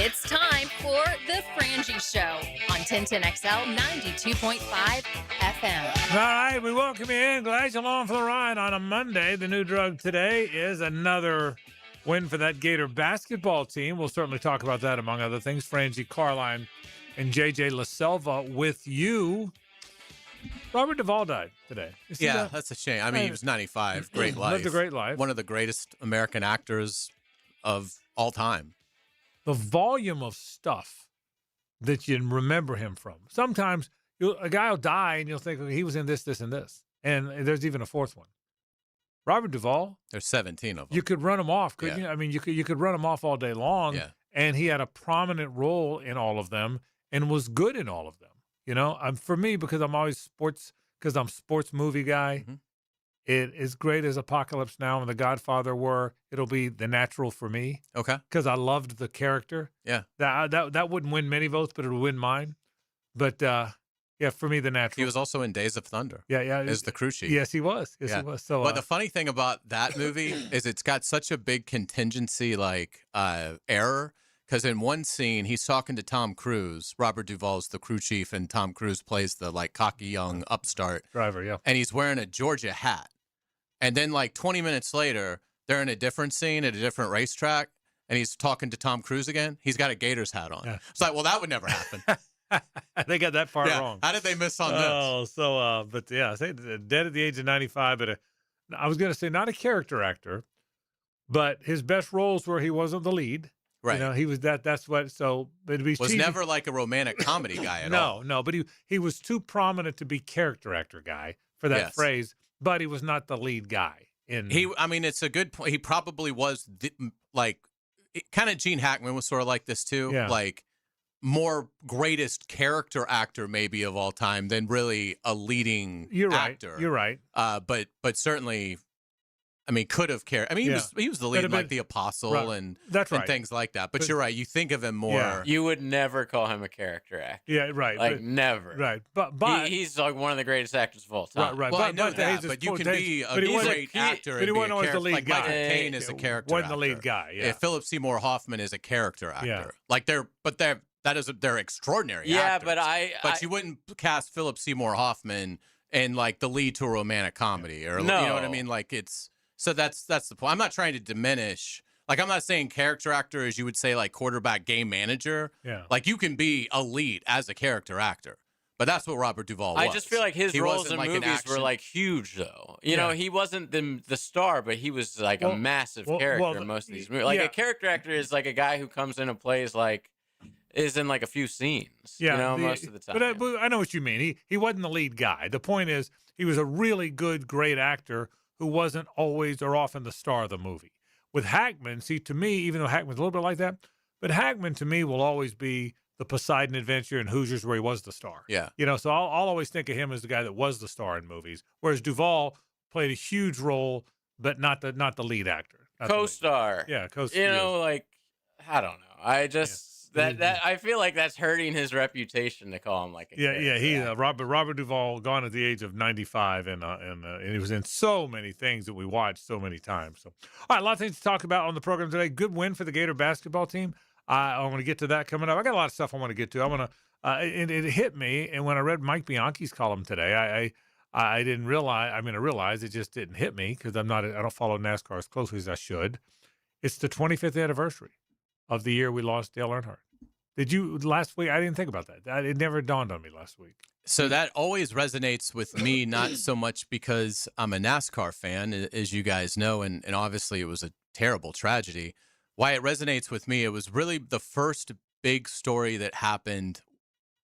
It's time for The Frangie Show on 1010XL 92.5 FM. All right, we welcome you in. Glad you're along for the ride on a Monday. The new drug today is another win for that Gator basketball team. We'll certainly talk about that, among other things. Frangie, Carline, and JJ LaSelva with you. Robert Duvall died today. Yeah, that's a shame. I mean, he was 95. Great life. Lived a great life. One of the greatest American actors of all time. The volume of stuff that you remember him from. Sometimes a guy will die and you'll think, okay, he was in this, this, and this. And there's even a fourth one. Robert Duvall. There's 17 of them. You could run him off, couldn't you? I mean, you could run him off all day long. Yeah. And he had a prominent role in all of them and was good in all of them. You know, for me, because I'm always sports movie guy, it is great as Apocalypse Now and The Godfather were. It'll be The Natural for me. Okay. Because I loved the character. Yeah. That wouldn't win many votes, but it would win mine. But, yeah, for me, The Natural. He was also in Days of Thunder. Yeah. As the crew chief. Yes, he was. Yes, yeah. he was. So, but the funny thing about that movie is it's got such a big contingency, error. Because in one scene, he's talking to Tom Cruise. Robert Duvall's the crew chief, and Tom Cruise plays the, cocky young upstart. Driver, yeah. And he's wearing a Georgia hat. And then, 20 minutes later, they're in a different scene at a different racetrack, and he's talking to Tom Cruise again. He's got a Gators hat on. Yeah. It's like, well, that would never happen. They got that far wrong. How did they miss on this? Oh, so, but yeah, say dead at the age of 95. But I was going to say not a character actor, but his best roles were he wasn't the lead. Right. You know, he was that's what, so it'd be was cheesy. Never like a romantic comedy guy at all. No, but he was too prominent to be character actor guy for that phrase, but he was not the lead guy. It's a good point. He probably was kind of Gene Hackman was sort of like this too. Yeah. More greatest character actor maybe of all time than really a leading actor. You're right. But certainly, could have cared. He was the lead in the Apostle and things like that. But you're right. You think of him more. Yeah. You would never call him a character actor. Yeah, right. Never. Right. But he's one of the greatest actors of all time. Right. Well, I know that, but you can be a great actor. But he wasn't always the lead guy. Michael Caine is a character actor. Wasn't the lead guy. Yeah. Philip Seymour Hoffman is a character actor. Yeah. They're extraordinary. Yeah, actors. But you wouldn't cast Philip Seymour Hoffman in the lead to a romantic comedy or you know what I mean. So that's the point. I'm not trying to diminish. I'm not saying character actor as you would say quarterback game manager. Yeah. You can be a lead as a character actor. But that's what Robert Duvall was. I just feel like his roles in movies were huge though. You know, he wasn't the star, but he was a massive character in most of these movies. A character actor is a guy who comes in and plays is in a few scenes. Yeah, most of the time. But I know what you mean. He wasn't the lead guy. The point is he was a really good, great actor who wasn't always or often the star of the movie. With Hackman, see, to me, even though Hackman's a little bit like that, but Hackman to me will always be the Poseidon Adventure and Hoosiers where he was the star. Yeah. So I'll always think of him as the guy that was the star in movies, whereas Duvall played a huge role, but not the lead actor. Co-star. Yeah, co-star. I don't know. I just... That I feel like that's hurting his reputation to call him a Robert Duvall gone at the age of 95 and he was in so many things that we watched so many times. So all right, a lot of things to talk about on the program today. Good win for the Gator basketball team. I want to get to that coming up. I got a lot of stuff I want to get to. I want to it hit me, and when I read Mike Bianchi's column today, I didn't realize. I realized it just didn't hit me because I don't follow NASCAR as closely as I should. It's the 25th anniversary of the year we lost Dale Earnhardt. Did you last week? I didn't think about that. It never dawned on me last week. So that always resonates with me, not so much because I'm a NASCAR fan, as you guys know, and obviously it was a terrible tragedy. Why it resonates with me, it was really the first big story that happened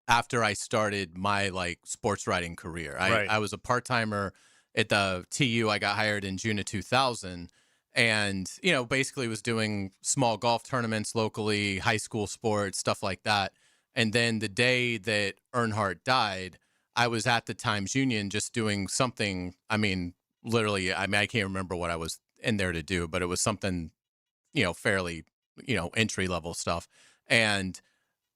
after I started my sports writing career. I was a part-timer at the TU. I got hired in June of 2000. And, basically was doing small golf tournaments locally, high school sports, stuff like that. And then the day that Earnhardt died, I was at the Times Union just doing something. Literally, I can't remember what I was in there to do, but it was something, fairly, entry level stuff. And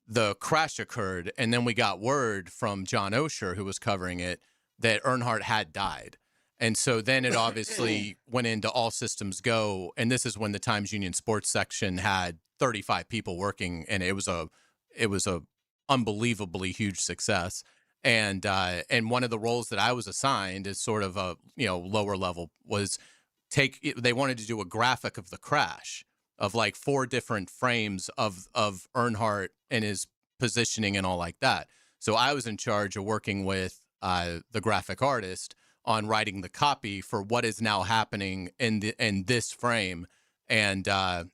the crash occurred. And then we got word from John Osher, who was covering it, that Earnhardt had died. And so then it obviously went into all systems go. And this is when the Times Union sports section had 35 people working, and it was a unbelievably huge success. And one of the roles that I was assigned as sort of a lower level was they wanted to do a graphic of the crash of like 4 different frames of Earnhardt and his positioning and all like that. So I was in charge of working with the graphic artist on writing the copy for what is now happening in this frame. And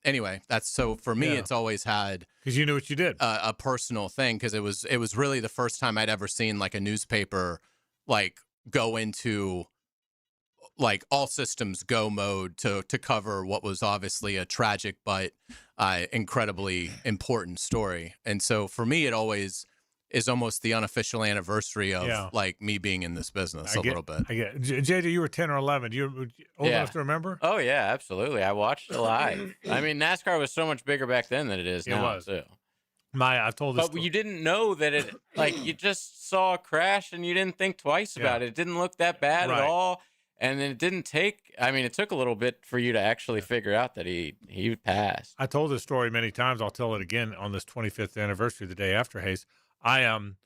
anyway, that's so for me. It's always had, because you knew what you did, a personal thing, because it was really the first time I'd ever seen like a newspaper like go into like all systems go mode to cover what was obviously a tragic but incredibly important story. And so for me, it always is almost the unofficial anniversary of like me being in this business little bit. I get JJ, you were 10 or 11. You old enough to remember? Oh yeah, absolutely. I watched it live. I mean, NASCAR was so much bigger back then than it is now. Was. Too. I told this. But you didn't know that it, like, you just saw a crash and you didn't think twice about it. It didn't look that bad at all. And then it didn't take, I mean, it took a little bit for you to actually figure out that he passed. I told this story many times. I'll tell it again on this 25th anniversary, the day after Hayes. I'm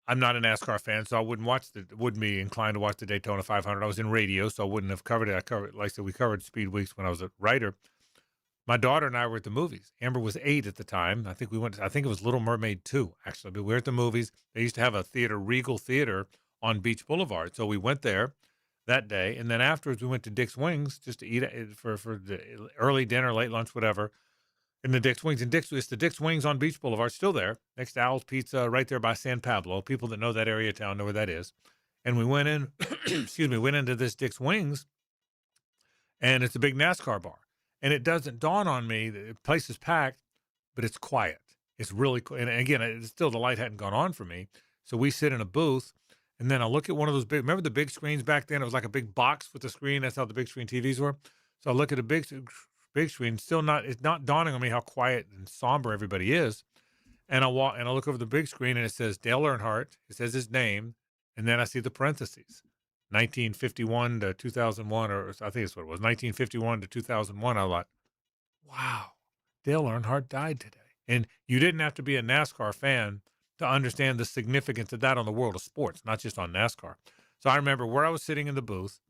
not a NASCAR fan, so I wouldn't be inclined to watch the Daytona 500. I was in radio, so I wouldn't have covered it. Like I said, we covered Speed Weeks when I was a writer. My daughter and I were at the movies. Amber was 8 at the time. I think it was Little Mermaid 2, actually. But we were at the movies. They used to have a theater, Regal Theater, on Beach Boulevard. So we went there that day. And then afterwards, we went to Dick's Wings just to eat for the early dinner, late lunch, whatever, in the Dick's Wings. And it's the Dick's Wings on Beach Boulevard, still there, next to Owl's Pizza, right there by San Pablo. People that know that area of town know where that is. And we went in, went into this Dick's Wings, and it's a big NASCAR bar. And it doesn't dawn on me, the place is packed, but it's quiet. It's really cool. And again, it's still, the light hadn't gone on for me. So we sit in a booth, and then I look at one of those big, remember the big screens back then? It was like a big box with the screen. That's how the big screen TVs were. So I look at a big screen, it's not dawning on me how quiet and somber everybody is. And I look over the big screen, and it says Dale Earnhardt. It says his name. And then I see the parentheses. 1951 to 2001, or I think it's what it was, 1951 to 2001. I thought, wow, Dale Earnhardt died today. And you didn't have to be a NASCAR fan to understand the significance of that on the world of sports, not just on NASCAR. So I remember where I was sitting in the booth,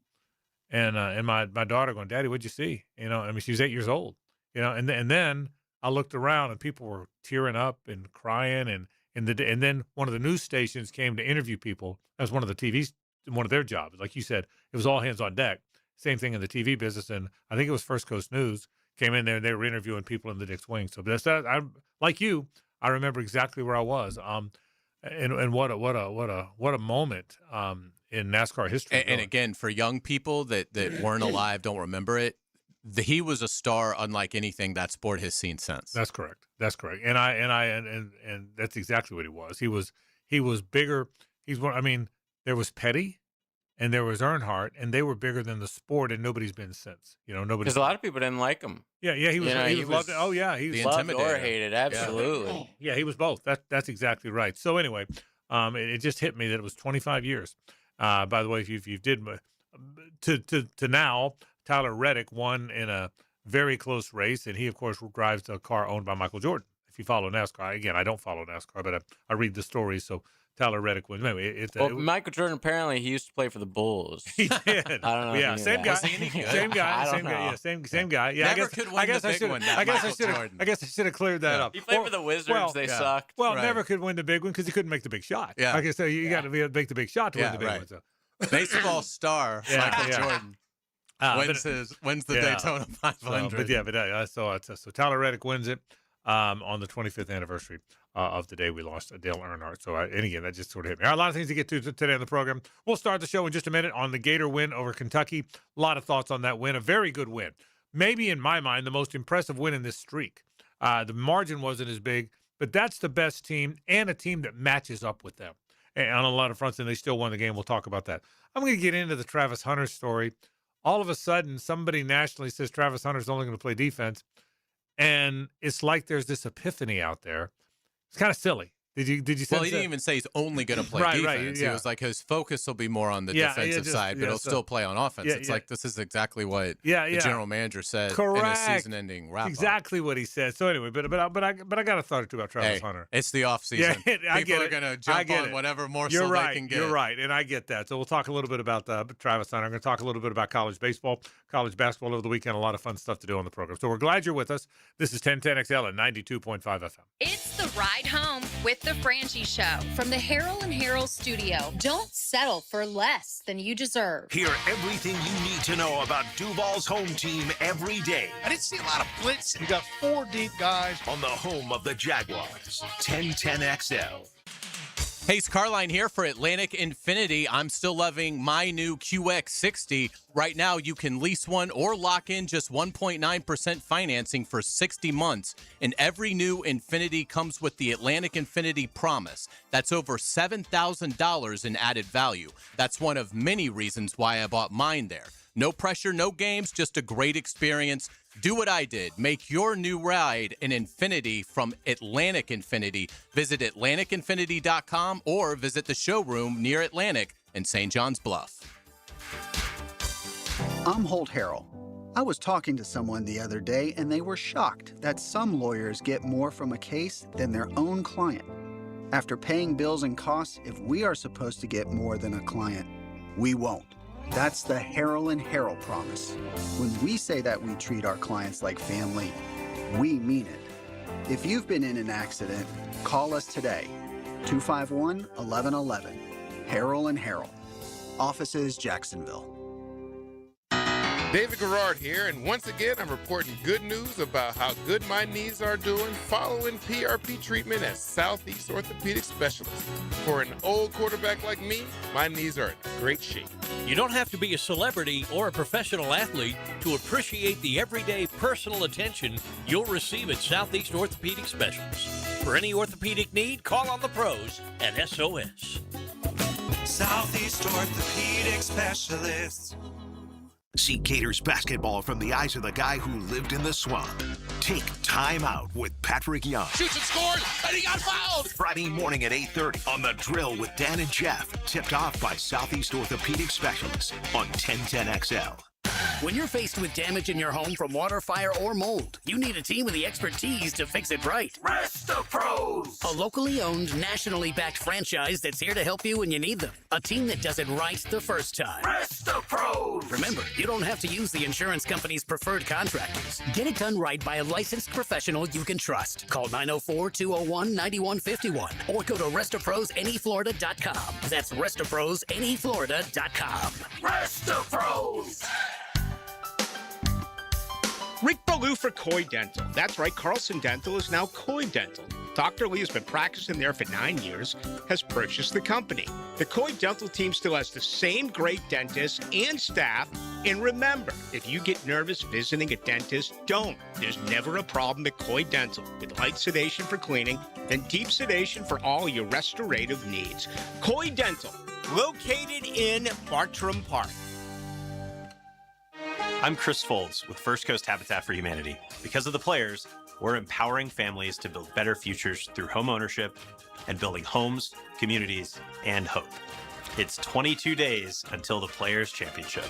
and my daughter going, "Daddy, what'd you see?" I mean, she was 8 years old, and then I looked around, and people were tearing up and crying, and then one of the news stations came to interview people. That was one of the TVs. One of their jobs. Like you said, it was all hands on deck. Same thing in the TV business. And I think it was First Coast News came in there, and they were interviewing people in the Dick's Wings. So that's that. I, like you, I remember exactly where I was. And what a moment in NASCAR history. And again, for young people that weren't alive, don't remember it, he was a star unlike anything that sport has seen since. That's correct. And that's exactly what he was. He was bigger. There was Petty, and there was Earnhardt, and they were bigger than the sport, and nobody's been since. Nobody. Because a lot of people didn't like him. Yeah, he was. He was loved. Oh yeah, he was loved or hated. Absolutely. Yeah, he was both. That's exactly right. So anyway, it just hit me that it was 25 years. By the way, if you did to now, Tyler Reddick won in a very close race, and he of course drives a car owned by Michael Jordan. If you follow NASCAR, again, I don't follow NASCAR, but I read the stories. So Tyler Reddick wins. Anyway, Michael Jordan, apparently he used to play for the Bulls. He did. I don't know. Yeah, same guy. Same guy. Yeah, same guy. Yeah, never could win the big one. I guess I should have cleared that up. He played for the Wizards. They sucked. Well, never could win the big one because he couldn't make the big shot. Yeah. Like I said, you got to make the big shot to win the big one. So. Baseball star Michael Jordan wins the Daytona 500. So Tyler Reddick wins it on the 25th anniversary of the day we lost Dale Earnhardt. So, and again, that just sort of hit me. All right, a lot of things to get to today on the program. We'll start the show in just a minute on the Gator win over Kentucky. A lot of thoughts on that win. A very good win. Maybe, in my mind, the most impressive win in this streak. The margin wasn't as big, but that's the best team and a team that matches up with them on a lot of fronts, and they still won the game. We'll talk about that. I'm going to get into the Travis Hunter story. All of a sudden, somebody nationally says Travis Hunter's only going to play defense, and it's like there's this epiphany out there. It's kind of silly. Did you sense Well, he didn't even say he's only going to play defense. Right, He was like, his focus will be more on the defensive side, but he'll still play on offense. It's like, this is exactly what the general manager said in his season-ending wrap-up. Exactly what he said. So anyway, but I got a thought or two about Travis Hunter. It's the offseason. People are going to jump on whatever morsel they can get. You're right, and I get that. So we'll talk a little bit about Travis Hunter. I'm going to talk a little bit about college baseball, college basketball over the weekend. A lot of fun stuff to do on the program. So we're glad you're with us. This is 1010XL at 92.5 FM. It's the ride home with the Frangie Show from the Harold and Harold studio. Don't settle for less than you deserve. Hear everything you need to know about Duval's home team every day. I didn't see a lot of blitz. You got 4 deep guys on the home of the Jaguars. 1010XL. Hey, it's Carline here for Atlantic Infinity. I'm still loving my new QX60. Right now, you can lease one or lock in just 1.9% financing for 60 months. And every new Infinity comes with the Atlantic Infinity Promise. That's over $7,000 in added value. That's one of many reasons why I bought mine there. No pressure, no games, just a great experience. Do what I did. Make your new ride an Infinity from Atlantic Infinity. Visit AtlanticInfinity.com or visit the showroom near Atlantic in St. John's Bluff. I'm Holt Harrell. I was talking to someone the other day and they were shocked that some lawyers get more from a case than their own client. After paying bills and costs, if we are supposed to get more than a client, we won't. That's the Harold and Harold Promise. When we say that we treat our clients like family, we mean it. If you've been in an accident, call us today. 251-1111. Harold and Harold. Offices, Jacksonville. David Garrard here, and once again, I'm reporting good news about how good my knees are doing following PRP treatment at Southeast Orthopedic Specialists. For an old quarterback like me, my knees are in great shape. You don't have to be a celebrity or a professional athlete to appreciate the everyday personal attention you'll receive at Southeast Orthopedic Specialists. For any orthopedic need, call on the pros at SOS. Southeast Orthopedic Specialists. See Gators basketball from the eyes of the guy who lived in the swamp. Take Time Out with Patrick Young. Shoots and scores, and he got fouled! Friday morning at 8:30 on The Drill with Dan and Jeff. Tipped off by Southeast Orthopedic Specialists on 1010XL. When you're faced with damage in your home from water, fire, or mold, you need a team with the expertise to fix it right. Resto Pros! A locally owned, nationally backed franchise that's here to help you when you need them. A team that does it right the first time. Resto Pros! Remember, you don't have to use the insurance company's preferred contractors. Get it done right by a licensed professional you can trust. Call 904-201-9151 or go to RestoProsNEFlorida.com. That's RestoProsNEFlorida.com. Resto Pros! Rick Ballou for Coy Dental. That's right, Carlson Dental is now Coy Dental. Dr. Lee has been practicing there for 9 years, has purchased the company. The Coy Dental team still has the same great dentists and staff. And remember, if you get nervous visiting a dentist, don't. There's never a problem at Coy Dental with light sedation for cleaning and deep sedation for all your restorative needs. Coy Dental, located in Bartram Park. I'm Chris Folds with First Coast Habitat for Humanity. Because of the players, we're empowering families to build better futures through home ownership and building homes, communities, and hope. It's 22 days until the Players' Championship.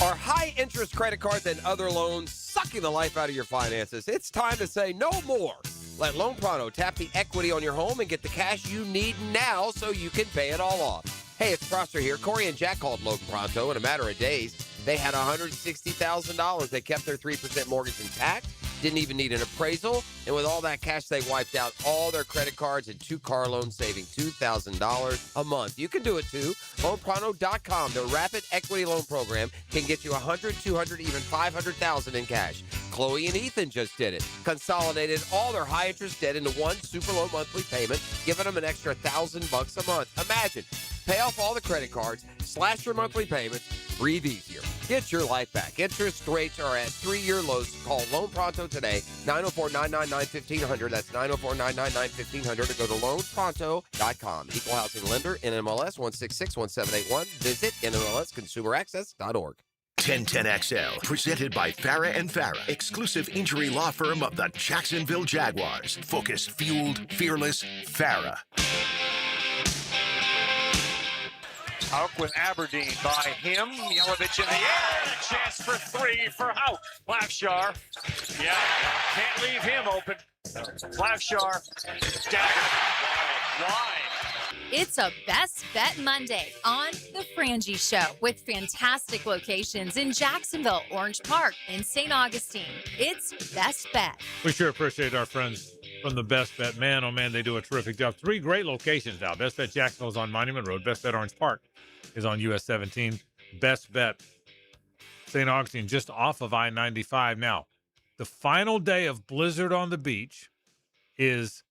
Are high-interest credit cards and other loans sucking the life out of your finances? It's time to say no more. Let Loan Pronto tap the equity on your home and get the cash you need now so you can pay it all off. Hey, it's Prosser here. Corey and Jack called Loan Pronto in a matter of days. They had $160,000. They kept their 3% mortgage intact, didn't even need an appraisal, and with all that cash, they wiped out all their credit cards and 2 car loans, saving $2,000 a month. You can do it too. LoanPronto.com, the rapid equity loan program, can get you $100,000, $200,000, even $500,000 in cash. Chloe and Ethan just did it. Consolidated all their high-interest debt into one super low monthly payment, giving them an extra $1,000 a month. Imagine, pay off all the credit cards, slash your monthly payments, breathe easier. Get your life back. Interest rates are at 3-year lows. Call Loan Pronto today, 904-999-1500. That's 904-999-1500, or go to loanpronto.com. Equal housing lender, NMLS 1661781. Visit NMLSconsumeraccess.org. 1010XL, presented by Farah and Farah, exclusive injury law firm of the Jacksonville Jaguars. Focused, fueled, fearless, Farah. Hauk with Aberdeen by him. Yelovich in the air. A chance for three for Hauk. Plafshar. Yeah, can't leave him open. Plafshar. Dagger. Wide. It's a Best Bet Monday on The Frangie Show with fantastic locations in Jacksonville, Orange Park, and St. Augustine. It's Best Bet. We sure appreciate our friends from the Best Bet. Man, oh man, they do a terrific job. 3 great locations now. Best Bet Jacksonville is on Monument Road. Best Bet Orange Park is on US 17. Best Bet St. Augustine just off of I-95. Now, the final day of Blizzard on the Beach is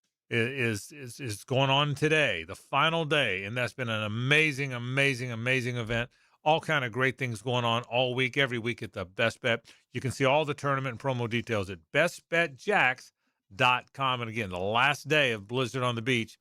going on today, the final day, and that's been an amazing event. All kind of great things going on all week, every week at the Best Bet. You can see all the tournament and promo details at bestbetjacks.com. And again, the last day of Blizzard on the Beach,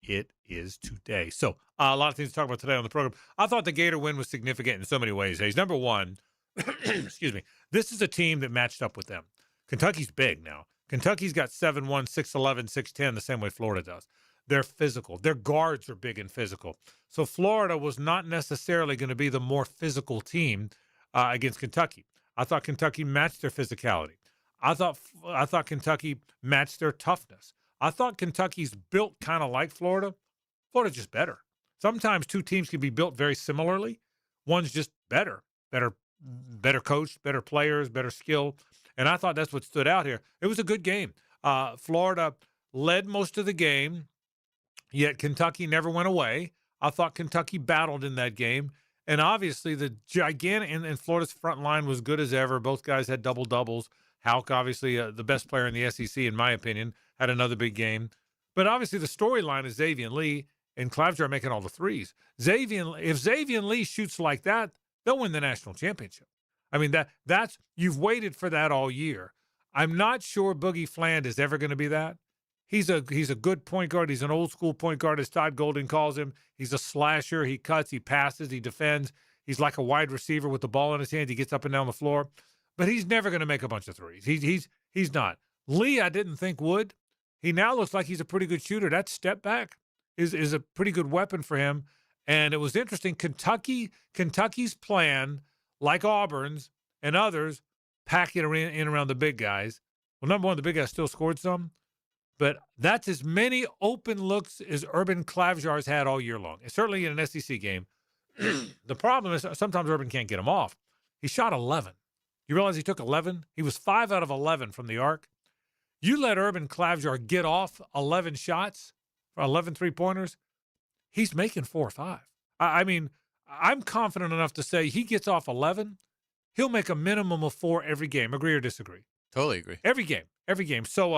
it is today. So a lot of things to talk about today on the program. I thought the Gator win was significant in so many ways. Hayes, number one, excuse me, this is a team that matched up with them. Kentucky's big now. Kentucky's got 7'1", 6'11", 6'10", the same way Florida does. They're physical. Their guards are big and physical. So Florida was not necessarily going to be the more physical team against Kentucky. I thought Kentucky matched their physicality. I thought Kentucky matched their toughness. I thought Kentucky's built kind of like Florida. Florida's just better. Sometimes two teams can be built very similarly. One's just better coached, better players, better skill. And I thought that's what stood out here. It was a good game. Florida led most of the game, yet Kentucky never went away. I thought Kentucky battled in that game. And obviously the gigantic and Florida's front line was good as ever. Both guys had double-doubles. Hauk, obviously the best player in the SEC, in my opinion, had another big game. But obviously the storyline is Xavier Lee and Clavjar making all the threes. If Xavier Lee shoots like that, they'll win the national championship. I mean, that's you've waited for that all year. I'm not sure Boogie Fland is ever going to be that. He's a good point guard. He's an old school point guard, as Todd Golden calls him. He's a slasher. He cuts, he passes, he defends. He's like a wide receiver with the ball in his hand. He gets up and down the floor. But he's never going to make a bunch of threes. He's not. Lee, I didn't think would. He now looks like he's a pretty good shooter. That step back is a pretty good weapon for him. And it was interesting. Kentucky's plan, like Auburn's and others, pack it in around the big guys. Well, number one, the big guys still scored some, but that's as many open looks as Urban Clavjar's had all year long. Certainly in an SEC game. The problem is sometimes Urban can't get him off. He shot 11. You realize he took 11? He was 5 out of 11 from the arc. You let Urban Clavjar get off 11 shots, 11 three-pointers, he's making 4 or 5. I mean, I'm confident enough to say he gets off 11, he'll make a minimum of 4 every game. Agree or disagree? Totally agree. Every game. So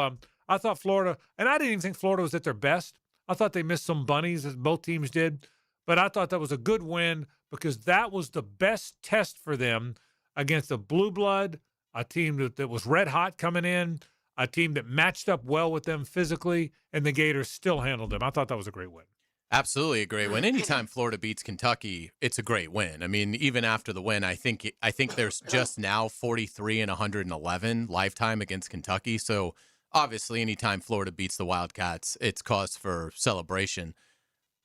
I thought Florida, and I didn't even think Florida was at their best. I thought they missed some bunnies, as both teams did. But I thought that was a good win because that was the best test for them against a blue blood, a team that was red hot coming in, a team that matched up well with them physically, and the Gators still handled them. I thought that was a great win. Absolutely a great win. Anytime Florida beats Kentucky, it's a great win. I mean, even after the win, I think there's just now 43 and 111 lifetime against Kentucky. So obviously, anytime Florida beats the Wildcats, it's cause for celebration.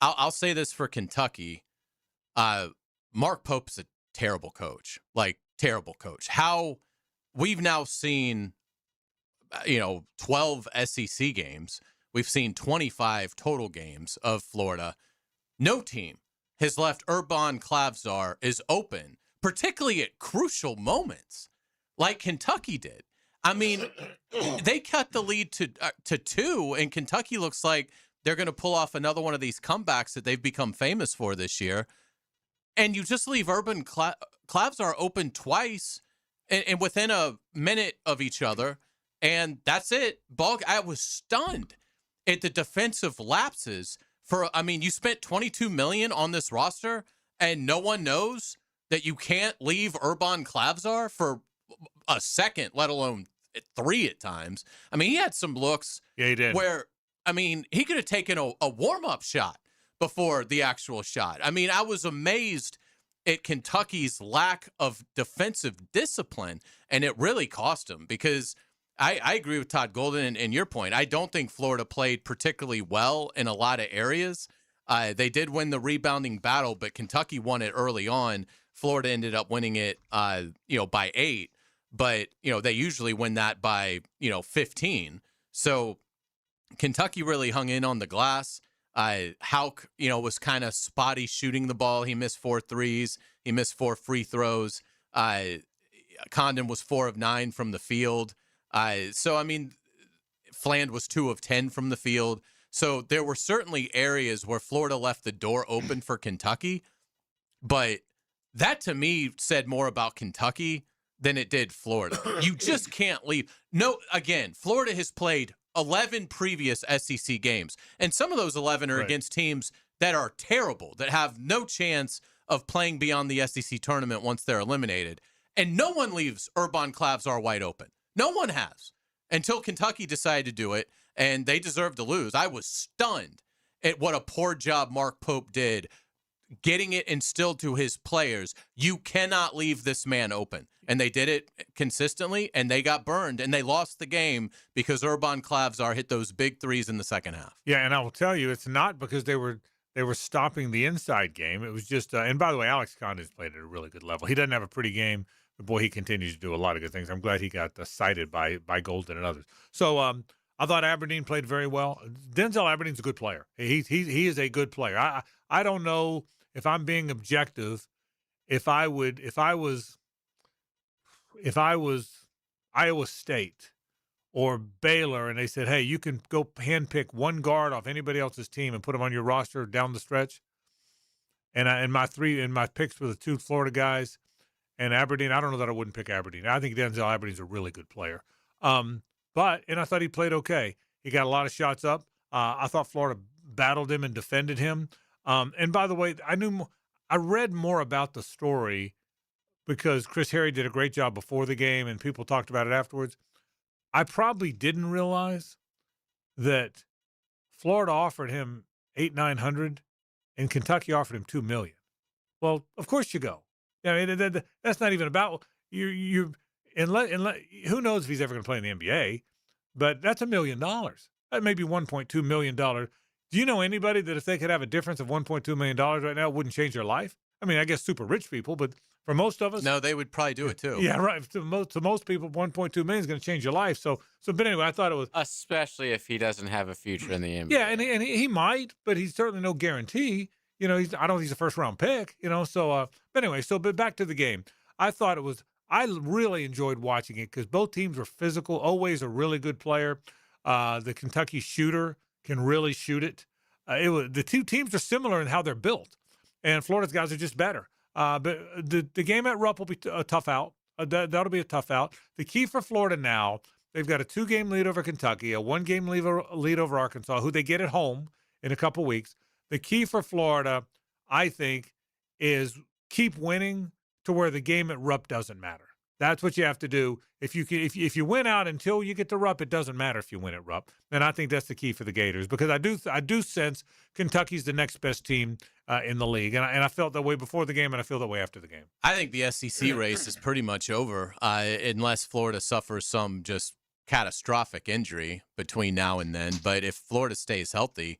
I'll say this for Kentucky: Mark Pope's a terrible coach. Terrible coach. How we've now seen, 12 SEC games. We've seen 25 total games of Florida. No team has left Urban Clavjar is open, particularly at crucial moments, like Kentucky did. I mean, they cut the lead to 2, and Kentucky looks like they're going to pull off another one of these comebacks that they've become famous for this year. And you just leave Urban Clavjar open twice and within a minute of each other, and that's it. I was stunned at the defensive lapses. You spent $22 million on this roster, and no one knows that you can't leave Urban Clavjar for a second, let alone 3 at times. I mean, he had some looks he did. Where, he could have taken a warm-up shot before the actual shot. I mean, I was amazed at Kentucky's lack of defensive discipline, and it really cost them because I agree with Todd Golden and your point. I don't think Florida played particularly well in a lot of areas. They did win the rebounding battle, but Kentucky won it early on. Florida ended up winning it, by 8. But, they usually win that by, 15. So Kentucky really hung in on the glass. Houck, was kind of spotty shooting the ball. He missed 4 threes. He missed 4 free throws. Condon was 4 of 9 from the field. Fland was 2 of 10 from the field. So there were certainly areas where Florida left the door open for Kentucky. But that, to me, said more about Kentucky than it did Florida. You just can't leave. No, again, Florida has played 11 previous SEC games, and some of those 11 are against teams that are terrible, that have no chance of playing beyond the SEC tournament once they're eliminated. And no one leaves Urban Clavsar wide open. No one has until Kentucky decided to do it, and they deserve to lose. I was stunned at what a poor job Mark Pope did getting it instilled to his players. You cannot leave this man open. And they did it consistently, and they got burned, and they lost the game because Urban Clavsar hit those big threes in the second half. Yeah, and I will tell you, it's not because they were stopping the inside game. It was just, and by the way, Alex Condon's played at a really good level. He doesn't have a pretty game, but boy, he continues to do a lot of good things. I'm glad he got cited by Golden and others. So I thought Aberdeen played very well. Denzel Aberdeen's a good player. He is a good player. I don't know if I'm being objective. If I was Iowa State or Baylor and they said, hey, you can go handpick one guard off anybody else's team and put them on your roster down the stretch. And my picks were the 2 Florida guys and Aberdeen. I don't know that I wouldn't pick Aberdeen. I think Denzel Aberdeen's a really good player. And I thought he played okay. He got a lot of shots up. I thought Florida battled him and defended him. And by the way, I read more about the story because Chris Harry did a great job before the game and people talked about it afterwards. I probably didn't realize that Florida offered him $800-900 and Kentucky offered him $2 million. Well, of course you go. I mean, that's not even about you. Who knows if he's ever going to play in the NBA? But that's $1 million. That may be $1.2 million. Do you know anybody that if they could have a difference of $1.2 million right now, it wouldn't change their life? I mean, I guess super rich people, but for most of us, no, they would probably do it too. Yeah, right. To most people, 1.2 million is going to change your life. But anyway, I thought it was especially if he doesn't have a future in the NBA. Yeah, and he might, but he's certainly no guarantee. I don't think he's a first round pick. But anyway, but back to the game. I thought it was. I really enjoyed watching it because both teams were physical. Always a really good player. The Kentucky shooter can really shoot it. The 2 teams are similar in how they're built, and Florida's guys are just better. But the game at Rupp will be a tough out. That'll be a tough out. The key for Florida now, they've got a 2-game lead over Kentucky, a 1-game lead over Arkansas, who they get at home in a couple weeks. The key for Florida, I think, is keep winning to where the game at Rupp doesn't matter. That's what you have to do. If you win out until you get to Rupp, it doesn't matter if you win at Rupp. And I think that's the key for the Gators because I do sense Kentucky's the next best team in the league, and I felt that way before the game, and I feel that way after the game. I think the SEC race is pretty much over unless Florida suffers some just catastrophic injury between now and then. But if Florida stays healthy,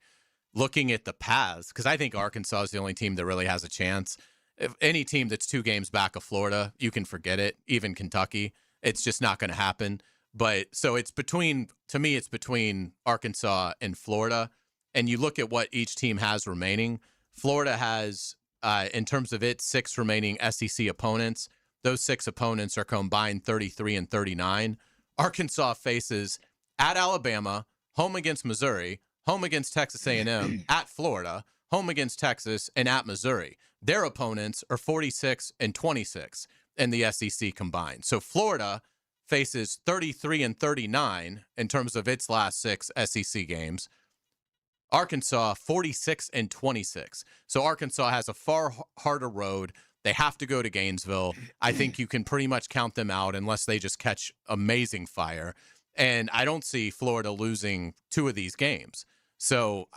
looking at the paths, because I think Arkansas is the only team that really has a chance. If any team that's 2 games back of Florida, you can forget it. Even Kentucky, it's just not going to happen. But so it's between Arkansas and Florida. And you look at what each team has remaining. Florida has, in terms of its 6 remaining SEC opponents, those 6 opponents are combined 33 and 39. Arkansas faces at Alabama, home against Missouri, home against Texas A&M, at Florida, home against Texas, and at Missouri. Their opponents are 46 and 26 in the SEC combined. So Florida faces 33 and 39 in terms of its last 6 SEC games. Arkansas, 46 and 26. So Arkansas has a far harder road. They have to go to Gainesville. I think you can pretty much count them out unless they just catch amazing fire. And I don't see Florida losing 2 of these games. So,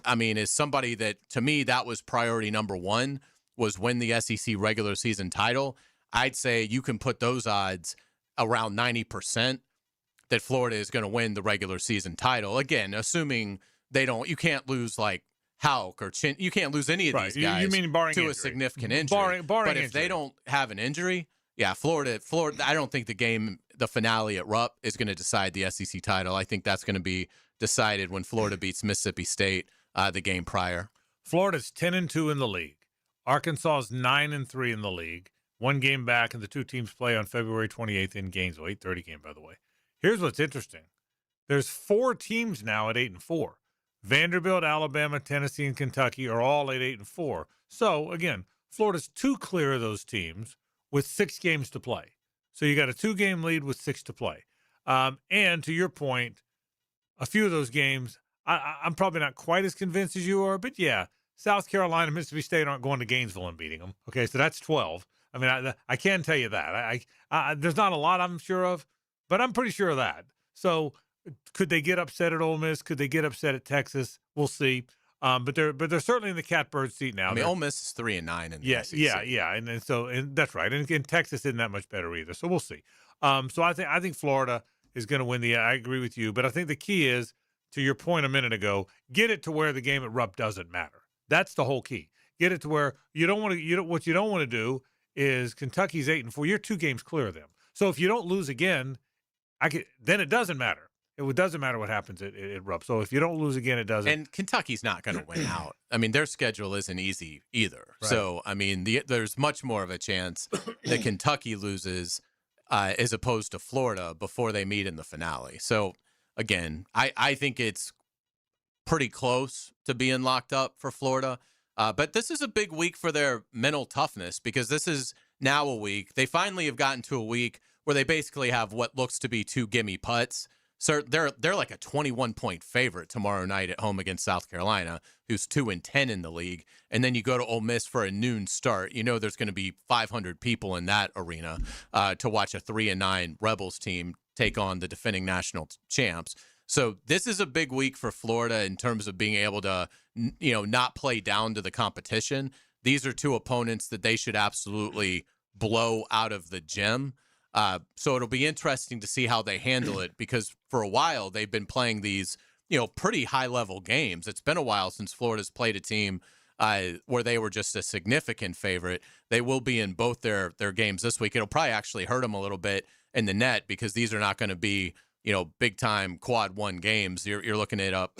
I mean, as somebody that, to me, that was priority number 1, was win the SEC regular season title, I'd say you can put those odds around 90% that Florida is going to win the regular season title. Again, assuming you can't lose like Houck or Chin. You can't lose any of these guys you mean barring to injury. a significant injury. Barring but if injury. they don't have an injury, Florida, I don't think the finale at Rupp is going to decide the SEC title. I think that's going to be decided when Florida beats Mississippi State the game prior. Florida's 10-2 in the league. Arkansas is 9-3 in the league. One game back, and the two teams play on February 28th in Gainesville. 8:30 game, by the way. Here's what's interesting. There's 4 teams now at 8-4. Vanderbilt, Alabama, Tennessee, and Kentucky are all at 8-4. So, again, Florida's 2 clear of those teams with 6 games to play. So you got a 2-game lead with 6 to play. And to your point, a few of those games, I'm probably not quite as convinced as you are, but yeah, South Carolina, Mississippi State aren't going to Gainesville and beating them. Okay, so that's 12. I mean, I can tell you that. There's not a lot I'm sure of, but I'm pretty sure of that. So could they get upset at Ole Miss? Could they get upset at Texas? We'll see. But they're certainly in the catbird seat now. I mean, Ole Miss is 3-9 in the SEC. Yeah, and that's right. And Texas isn't that much better either. So we'll see. So I think Florida is going to win I agree with you, but I think the key is, to your point a minute ago, get it to where the game at Rupp doesn't matter. That's the whole key. Get it to where you don't want to. What you don't want to do is Kentucky's 8-4. You're 2 games clear of them. So if you don't lose again, then it doesn't matter. It doesn't matter what happens at Rupp. So if you don't lose again, it doesn't. And Kentucky's not going to win out. I mean, their schedule isn't easy either. Right. So, I mean, there's much more of a chance that Kentucky loses as opposed to Florida before they meet in the finale. So, again, I think it's pretty close to being locked up for Florida. But this is a big week for their mental toughness, because this is now a week. They finally have gotten to a week where they basically have what looks to be 2 gimme putts. So they're like a 21-point favorite tomorrow night at home against South Carolina, who's 2-10 in the league. And then you go to Ole Miss for a noon start. You know there's going to be 500 people in that arena to watch a 3-9 Rebels team take on the defending national champs. So this is a big week for Florida in terms of being able to, not play down to the competition. These are 2 opponents that they should absolutely blow out of the gym. So it'll be interesting to see how they handle it, because for a while they've been playing these, pretty high-level games. It's been a while since Florida's played a team where they were just a significant favorite. They will be in both their games this week. It'll probably actually hurt them a little bit in the net, because these are not going to be, big-time quad 1 games. You're looking at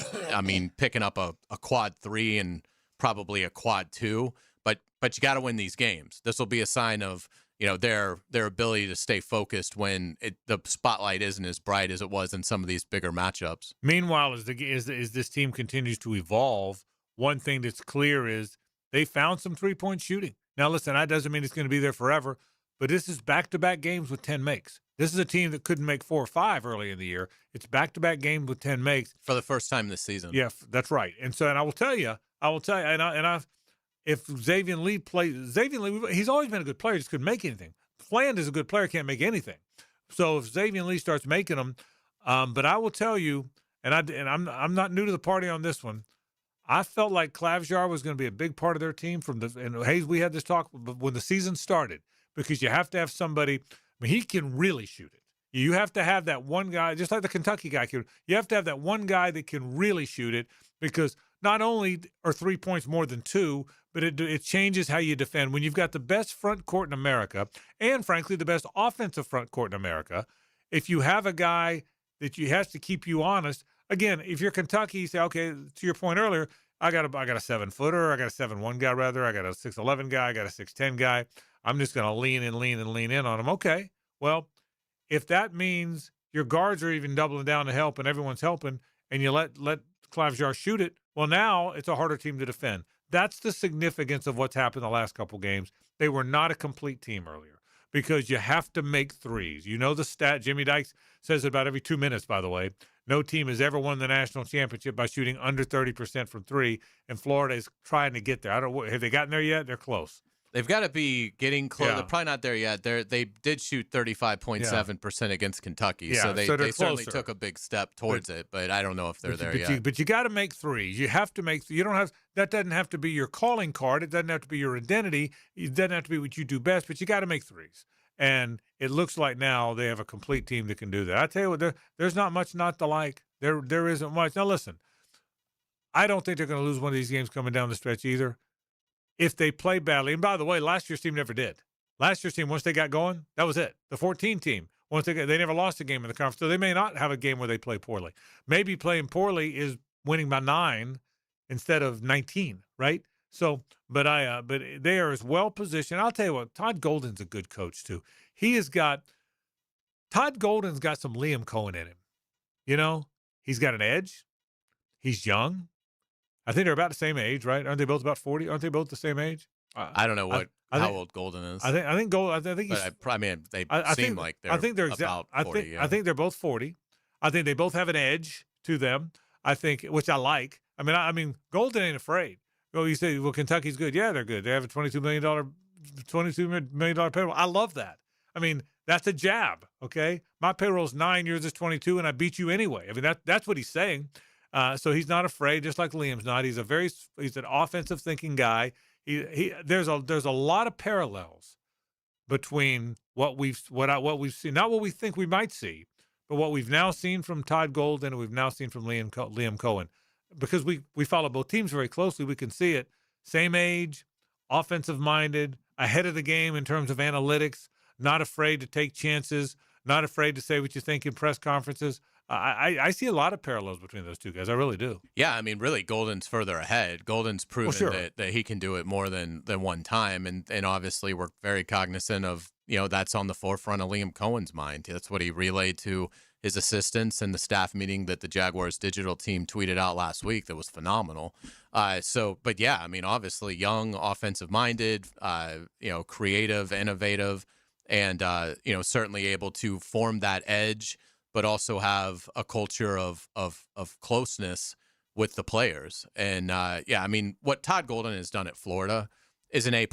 picking up a quad 3 and probably a quad 2. But you got to win these games. This will be a sign of their ability to stay focused when the spotlight isn't as bright as it was in some of these bigger matchups. Meanwhile, as this team continues to evolve, one thing that's clear is they found some 3-point shooting. Now, listen, that doesn't mean it's going to be there forever, but this is back-to-back games with 10 makes. This is a team that couldn't make 4 or 5 early in the year. It's back-to-back games with 10 makes for the first time this season. Yeah, that's right. And I will tell you, if Xavier Lee plays, he's always been a good player, just couldn't make anything. Fland is a good player, can't make anything. So if Xavier Lee starts making them, but I will tell you, and I'm not new to the party on this one, I felt like Klavjar was going to be a big part of their team and Hayes, we had this talk when the season started, because you have to have somebody. I mean, he can really shoot it. You have to have that one guy, just like the Kentucky guy can. You have to have that one guy that can really shoot it, because not only are 3 points more than 2, but it changes how you defend. When you've got the best front court in America, and frankly the best offensive front court in America, if you have a guy that has to keep you honest. Again, if you're Kentucky, you say, okay, to your point earlier, I got a 7-footer, I got a 7-1 guy rather, I got a 6'11 guy, I got a 6'10 guy. I'm just going to lean in on him. Okay, well, if that means your guards are even doubling down to help and everyone's helping, and you let Klavjar shoot it, well, now it's a harder team to defend. That's the significance of what's happened the last couple games. They were not a complete team earlier, because you have to make threes. You know the stat. Jimmy Dykes says it about every 2 minutes, by the way. No team has ever won the national championship by shooting under 30% from 3, and Florida is trying to get there. Have they gotten there yet? They're close. They've got to be getting close. Yeah. They're probably not there yet. They did shoot 35.7% against Kentucky, Yeah, so they they're certainly closer. took a big step towards it. But I don't know if they're there yet. But you got to make threes. You have to make. You don't have. That doesn't have to be your calling card. It doesn't have to be your identity. It doesn't have to be what you do best. But you got to make threes. And it looks like now they have a complete team that can do that. I tell you what, there's not much not to like. There isn't much. Now listen, I don't think they're going to lose one of these games coming down the stretch either. If they play badly, and by the way, last year's team never did. Last year's team, once they got going, that was it. The 14 team, once they never lost a game in the conference, so they may not have a game where they play poorly. Maybe playing poorly is winning by 9 instead of 19, right? So, but they are as well positioned. I'll tell you what, Todd Golden's a good coach too. Todd Golden's got some Liam Cohen in him. You know, he's got an edge. He's young. I think they're about the same age, right? Aren't they both about 40? Aren't they both the same age? I don't know how old Golden is. I think he's. They seem like they're. I think they're about 40. I think they're both 40. I think they both have an edge to them. I think, which I like. I mean, Golden ain't afraid. Well, you say, well, Kentucky's good. Yeah, they're good. They have a $22 million payroll. I love that. I mean, that's a jab. Okay, my payroll's 9 years is 22, and I beat you anyway. I mean, that's what he's saying. So he's not afraid, just like Liam's not. He's an offensive thinking guy. There's a lot of parallels between what we've seen, not what we think we might see, but what we've now seen from Todd Golden and we've now seen from Liam Cohen. Because we follow both teams very closely, we can see it. Same age, offensive minded, ahead of the game in terms of analytics, not afraid to take chances, not afraid to say what you think in press conferences. I see a lot of parallels between those two guys. I really do. Yeah, I mean, really, Golden's further ahead. Golden's proven that he can do it more than one time, and obviously we're very cognizant of, that's on the forefront of Liam Cohen's mind. That's what he relayed to his assistants in the staff meeting that the Jaguars digital team tweeted out last week. That was phenomenal. But yeah, I mean, obviously young, offensive-minded, creative, innovative, and certainly able to form that edge, but also have a culture of closeness with the players. And I mean, what Todd Golden has done at Florida is an A+++++++.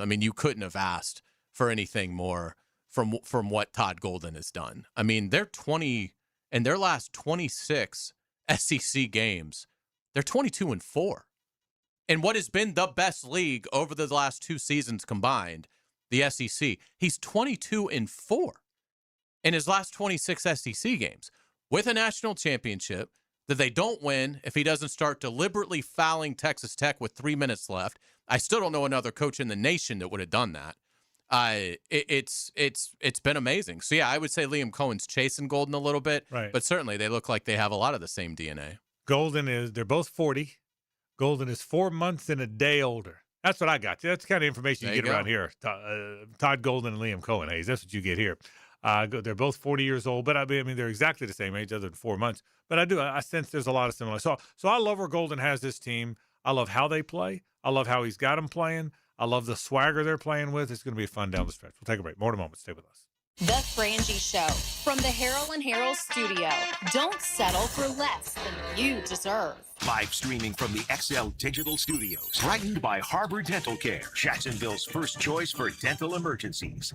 I mean, you couldn't have asked for anything more from what Todd Golden has done. I mean, they're 20 in their last 26 SEC games. They're 22-4. In what has been the best league over the last 2 seasons combined, the SEC, he's 22-4. in his last 26 SEC games with a national championship that they don't win if he doesn't start deliberately fouling Texas Tech with 3 minutes left. I still don't know another coach in the nation that would have done that. It's been amazing. So, yeah, I would say Liam Cohen's chasing Golden a little bit, right, but certainly they look like they have a lot of the same DNA. They're both 40. Golden is 4 months and a day older. That's what I got. That's the kind of information you get around here. Todd Golden and Liam Cohen, Hayes. That's what you get here. They're both 40 years old, but I mean, they're exactly the same age, other than 4 months. But I sense there's a lot of similarities. So I love where Golden has this team. I love how they play. I love how he's got them playing. I love the swagger they're playing with. It's going to be fun down the stretch. We'll take a break. More in a moment. Stay with us. The Frangie Show from the Harold and Harold studio. Don't settle for less than you deserve. Live streaming from the XL Digital Studios. Brightened by Harbor Dental Care, Jacksonville's first choice for dental emergencies.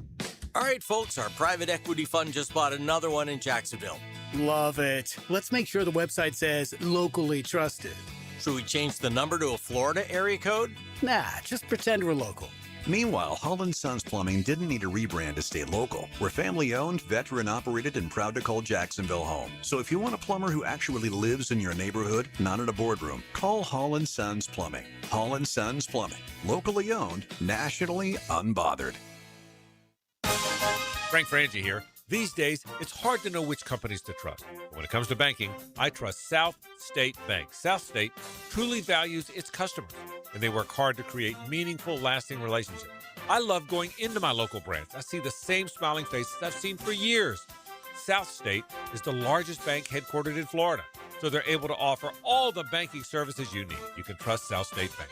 All right, folks, our private equity fund just bought another one in Jacksonville. Love it. Let's make sure the website says locally trusted. Should we change the number to a Florida area code? Nah, just pretend we're local. Meanwhile, Holland Sons Plumbing didn't need a rebrand to stay local. We're family-owned, veteran-operated, and proud to call Jacksonville home. So if you want a plumber who actually lives in your neighborhood, not in a boardroom, call Holland Sons Plumbing. Holland Sons Plumbing. Locally owned, nationally unbothered. Frank Frangie here. These days, it's hard to know which companies to trust. But when it comes to banking, I trust South State Bank. South State truly values its customers, and they work hard to create meaningful, lasting relationships. I love going into my local branch. I see the same smiling faces I've seen for years. South State is the largest bank headquartered in Florida, so they're able to offer all the banking services you need. You can trust South State Bank.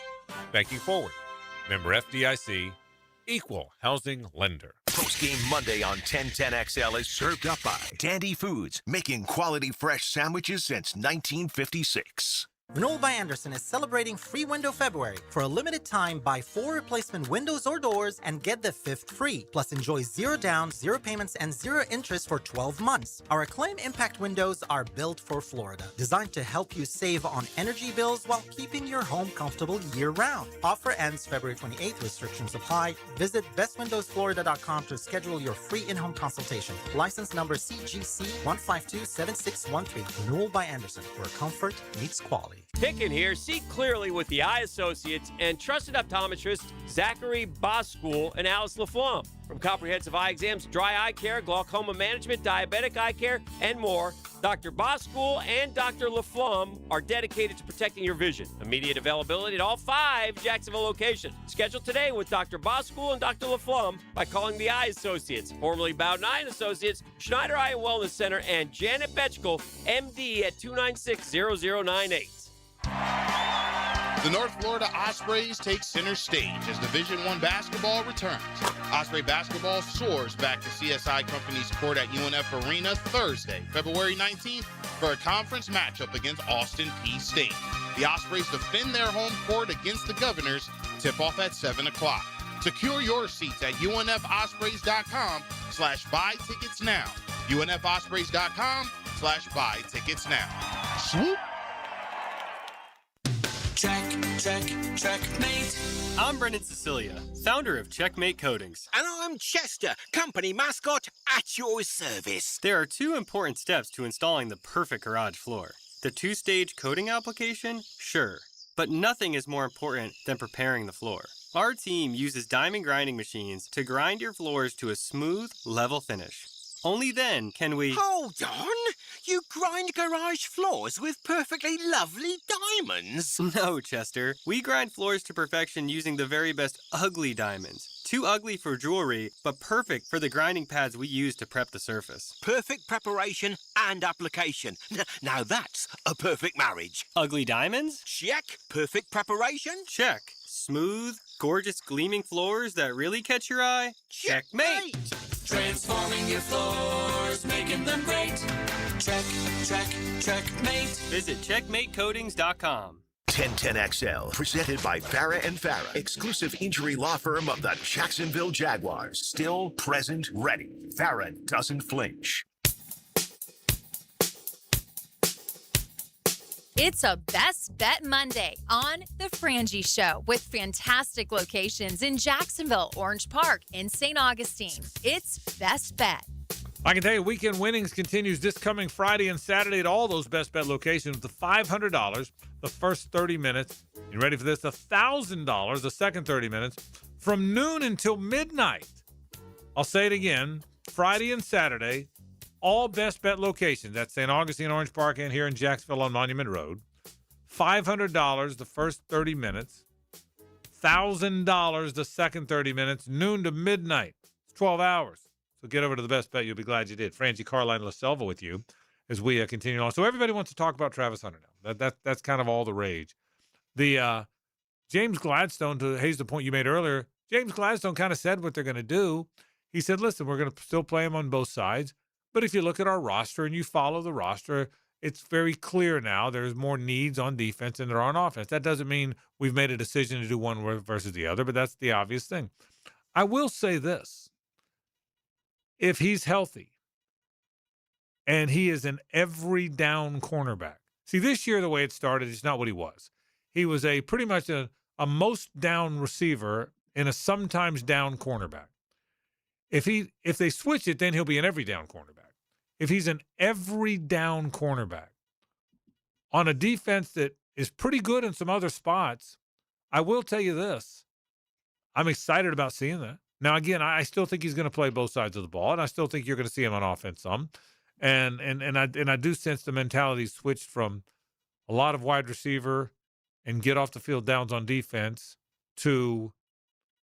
Banking forward. Member FDIC, equal housing lender. Post-game Monday on 1010XL is served up by Dandy Foods, making quality fresh sandwiches since 1956. Renewal by Andersen is celebrating Free Window February. For a limited time, buy 4 replacement windows or doors and get the 5th free. Plus, enjoy 0 down, 0 payments, and 0 interest for 12 months. Our Acclaim Impact windows are built for Florida, designed to help you save on energy bills while keeping your home comfortable year-round. Offer ends February 28th. Restrictions apply. Visit bestwindowsflorida.com to schedule your free in-home consultation. License number CGC 1527613. Renewal by Andersen, where comfort meets quality. Picken here. See clearly with the Eye Associates and trusted optometrists Zachary Boskool and Alice LaFlamme. From comprehensive eye exams, dry eye care, glaucoma management, diabetic eye care, and more, Dr. Boskool and Dr. LaFlamme are dedicated to protecting your vision. Immediate availability at all 5 Jacksonville locations. Schedule today with Dr. Boskool and Dr. LaFlamme by calling the Eye Associates, formerly Bowden Eye and Associates, Schneider Eye and Wellness Center, and Janet Betchkel, MD at 296-0098. The North Florida Ospreys take center stage as Division I basketball returns. Osprey basketball soars back to CSI Company's court at UNF Arena Thursday, February 19th, for a conference matchup against Austin Peay State. The Ospreys defend their home court against the Governors, tip-off at 7 o'clock. Secure your seats at unfospreys.com/buy tickets now. unfospreys.com/buy tickets now. Swoop! Checkmate. I'm Brendan Cecilia, founder of Checkmate Coatings. And I'm Chester, company mascot at your service. There are 2 important steps to installing the perfect garage floor. The 2-stage coating application, sure, but nothing is more important than preparing the floor. Our team uses diamond grinding machines to grind your floors to a smooth, level finish. Only then can we... Hold on! You grind garage floors with perfectly lovely diamonds? No, Chester. We grind floors to perfection using the very best ugly diamonds. Too ugly for jewelry, but perfect for the grinding pads we use to prep the surface. Perfect preparation and application. Now that's a perfect marriage. Ugly diamonds? Check. Perfect preparation? Check. Smooth, gorgeous gleaming floors that really catch your eye? Checkmate! Transforming your floors, making them great. Checkmate. Visit checkmatecoatings.com. 1010XL, presented by Farah and Farah, exclusive injury law firm of the Jacksonville Jaguars. Still, present, ready. Farah doesn't flinch. It's a Best Bet Monday on The Frangie Show with fantastic locations in Jacksonville, Orange Park, and St. Augustine. It's Best Bet. I can tell you weekend winnings continues this coming Friday and Saturday at all those Best Bet locations with the $500 the first 30 minutes. You ready for this? $1,000 the second 30 minutes from noon until midnight. I'll say it again. Friday and Saturday, all Best Bet locations at St. Augustine, Orange Park, and here in Jacksonville on Monument Road. $500 the first 30 minutes. $1,000 the second 30 minutes, noon to midnight. It's 12 hours. So get over to the Best Bet. You'll be glad you did. Frangie, Carline, LaSelva with you as we continue on. So everybody wants to talk about Travis Hunter now. That's kind of all the rage. The James Gladstone, to Hayes, the point you made earlier, James Gladstone kind of said what they're going to do. He said, listen, we're going to still play him on both sides. But if you look at our roster and you follow the roster, it's very clear now there's more needs on defense than there are on offense. That doesn't mean we've made a decision to do one versus the other, but that's the obvious thing. I will say this. If he's healthy and he is an every down cornerback. See, this year, the way it started, it's not what he was. He was pretty much a most down receiver and a sometimes down cornerback. If they switch it, then he'll be an every down cornerback. If he's an every down cornerback on a defense that is pretty good in some other spots, I will tell you this. I'm excited about seeing that. Now, again, I still think he's going to play both sides of the ball, and I still think you're going to see him on offense some. And I do sense the mentality switched from a lot of wide receiver and get off the field downs on defense to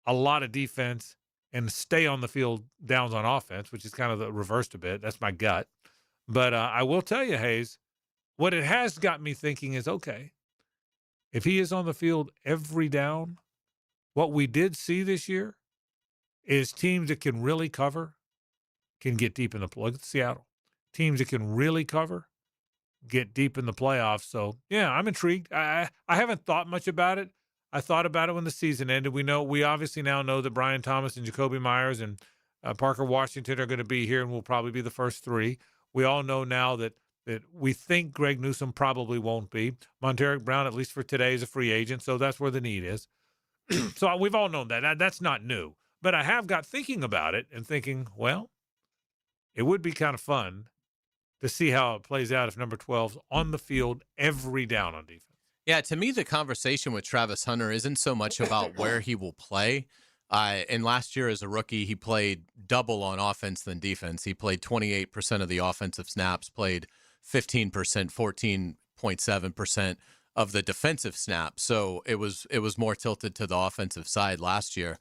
a lot of defense and stay on the field downs on offense, which is kind of the reversed a bit. That's my gut. But I will tell you, Hayes, what it has got me thinking is, okay, if he is on the field every down, what we did see this year is teams that can really cover can get deep in the play. Look at Seattle. Teams that can really cover get deep in the playoffs. So, yeah, I'm intrigued. I haven't thought much about it. I thought about it when the season ended. We obviously now know that Brian Thomas and Jacoby Myers and Parker Washington are going to be here and will probably be the first three. We all know now that we think Greg Newsome probably won't be. Monteric Brown, at least for today, is a free agent, so that's where the need is. So we've all known that. That's not new. But I have got thinking about it and thinking, well, it would be kind of fun to see how it plays out if number 12's on the field every down on defense. Yeah, to me, the conversation with Travis Hunter isn't so much about where he will play. And last year as a rookie, he played double on offense than defense. He played 28% of the offensive snaps, played 15%, 14.7% of the defensive snaps. So it was more tilted to the offensive side last year.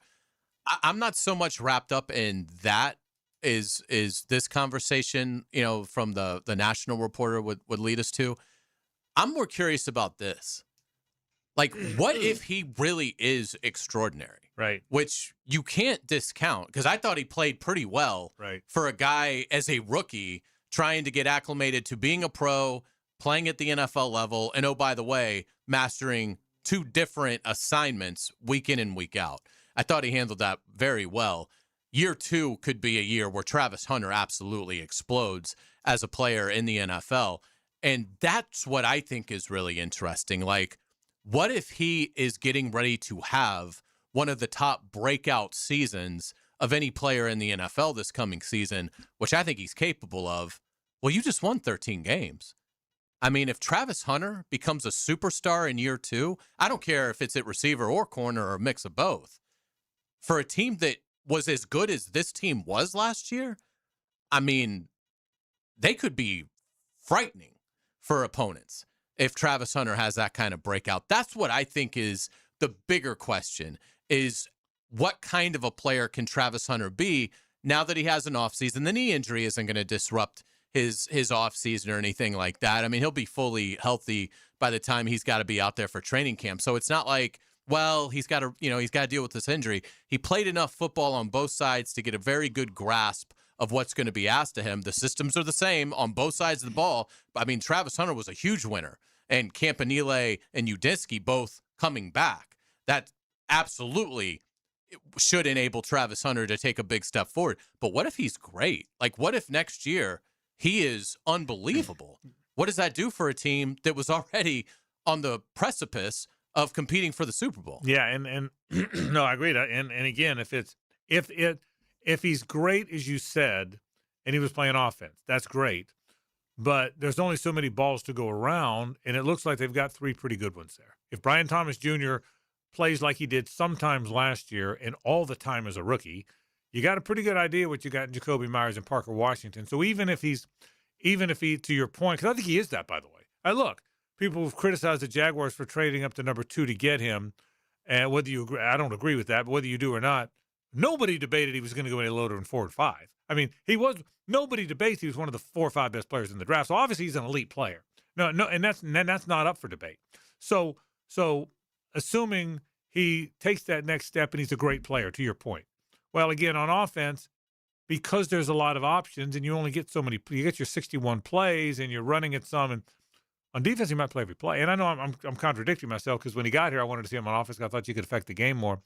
I'm not so much wrapped up in that is this conversation, from the national reporter would lead us to. I'm more curious about this. Like, what if he really is extraordinary? Right. Which you can't discount, because I thought he played pretty well for a guy as a rookie trying to get acclimated to being a pro, playing at the NFL level, and, oh, by the way, mastering 2 different assignments week in and week out. I thought he handled that very well. Year 2 could be a year where Travis Hunter absolutely explodes as a player in the NFL. And that's what I think is really interesting. Like, what if he is getting ready to have one of the top breakout seasons of any player in the NFL this coming season, which I think he's capable of? Well, you just won 13 games. I mean, if Travis Hunter becomes a superstar in year 2, I don't care if it's at receiver or corner or a mix of both. For a team that was as good as this team was last year, I mean, they could be frightening for opponents if Travis Hunter has that kind of breakout. That's what I think is the bigger question, is what kind of a player can Travis Hunter be now that he has an offseason? The knee injury isn't going to disrupt his offseason or anything like that. I mean, he'll be fully healthy by the time he's got to be out there for training camp. So it's not like, well, he's got to deal with this injury. He played enough football on both sides to get a very good grasp of what's going to be asked of him. The systems are the same on both sides of the ball. I mean, Travis Hunter was a huge winner, and Campanile and Udinski both coming back. That absolutely should enable Travis Hunter to take a big step forward. But what if he's great? Like, what if next year he is unbelievable? What does that do for a team that was already on the precipice of competing for the Super Bowl? Yeah, and no, I agree. And again, if he's great, as you said, and he was playing offense, that's great. But there's only so many balls to go around, and it looks like they've got 3 pretty good ones there. If Brian Thomas Jr. plays like he did sometimes last year and all the time as a rookie, you got a pretty good idea what you got in Jacoby Myers and Parker Washington. So even if he, to your point, because I think he is that, by the way. Look, people have criticized the Jaguars for trading up to number 2 to get him, and whether you agree, I don't agree with that, but whether you do or not, nobody debated he was going to go any lower than 4 and 5. I mean, nobody debates he was one of the 4 or 5 best players in the draft. So obviously he's an elite player. No, and that's not up for debate. So assuming he takes that next step and he's a great player, to your point. Well, again, on offense, because there's a lot of options and you only get so many, you get your 61 plays and you're running at some, and on defense, he might play every play. And I know I'm contradicting myself, because when he got here, I wanted to see him on offense. I thought you could affect the game more.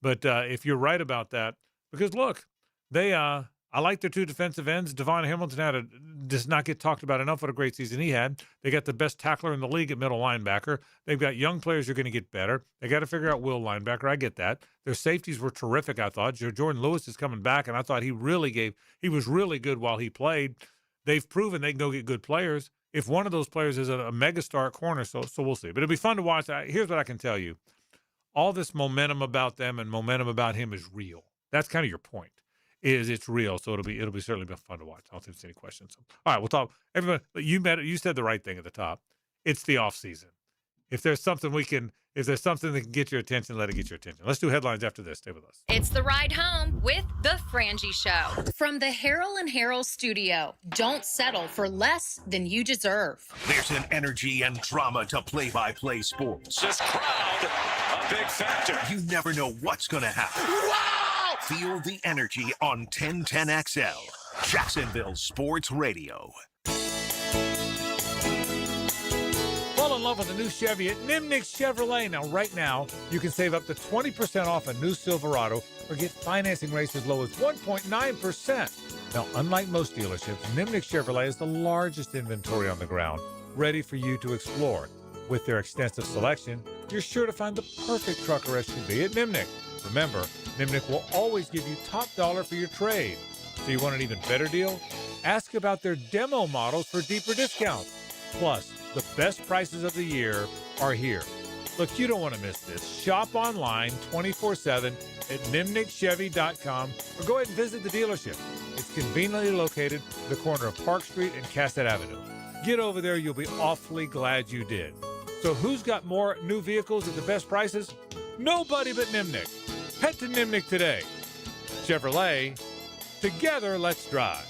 But if you're right about that, because look, I like their 2 defensive ends. Devon Hamilton does not get talked about enough. What a great season he had. They got the best tackler in the league at middle linebacker. They've got young players who are going to get better. They got to figure out will linebacker. I get that. Their safeties were terrific, I thought. Jordan Lewis is coming back, and I thought he was really good while he played. They've proven they can go get good players. If one of those players is a megastar at corner, so we'll see. But it'll be fun to watch. Here's what I can tell you. All this momentum about them and momentum about him is real. That's kind of your point. It's real, so it'll be certainly been fun to watch. I don't think there's any questions. So, all right, we'll talk. Everybody, you said the right thing at the top. It's the off season. If there's something that can get your attention, let it get your attention. Let's do headlines after this. Stay with us. It's the ride home with the Frangie Show from the Harrell and Harrell studio. Don't settle for less than you deserve. There's an energy and drama to play-by-play sports. This crowd, a big factor. You never know what's going to happen. Wow! Feel the energy on 1010XL, Jacksonville Sports Radio. love with a new Chevy at Nimnick Chevrolet. Now, right now, you can save up to 20% off a new Silverado or get financing rates as low as 1.9%. Now, unlike most dealerships, Nimnick Chevrolet is the largest inventory on the ground, ready for you to explore. With their extensive selection, you're sure to find the perfect truck or SUV at Nimnick. Remember, Nimnick will always give you top dollar for your trade. So you want an even better deal? Ask about their demo models for deeper discounts. Plus, the best prices of the year are here. Look, you don't want to miss this. Shop online 24/7 at nimnickchevy.com or go ahead and visit the dealership. It's conveniently located at the corner of Park Street and Cassett Avenue. Get over there. You'll be awfully glad you did. So who's got more new vehicles at the best prices? Nobody but Nimnick. Head to Nimnick today. Chevrolet, together let's drive.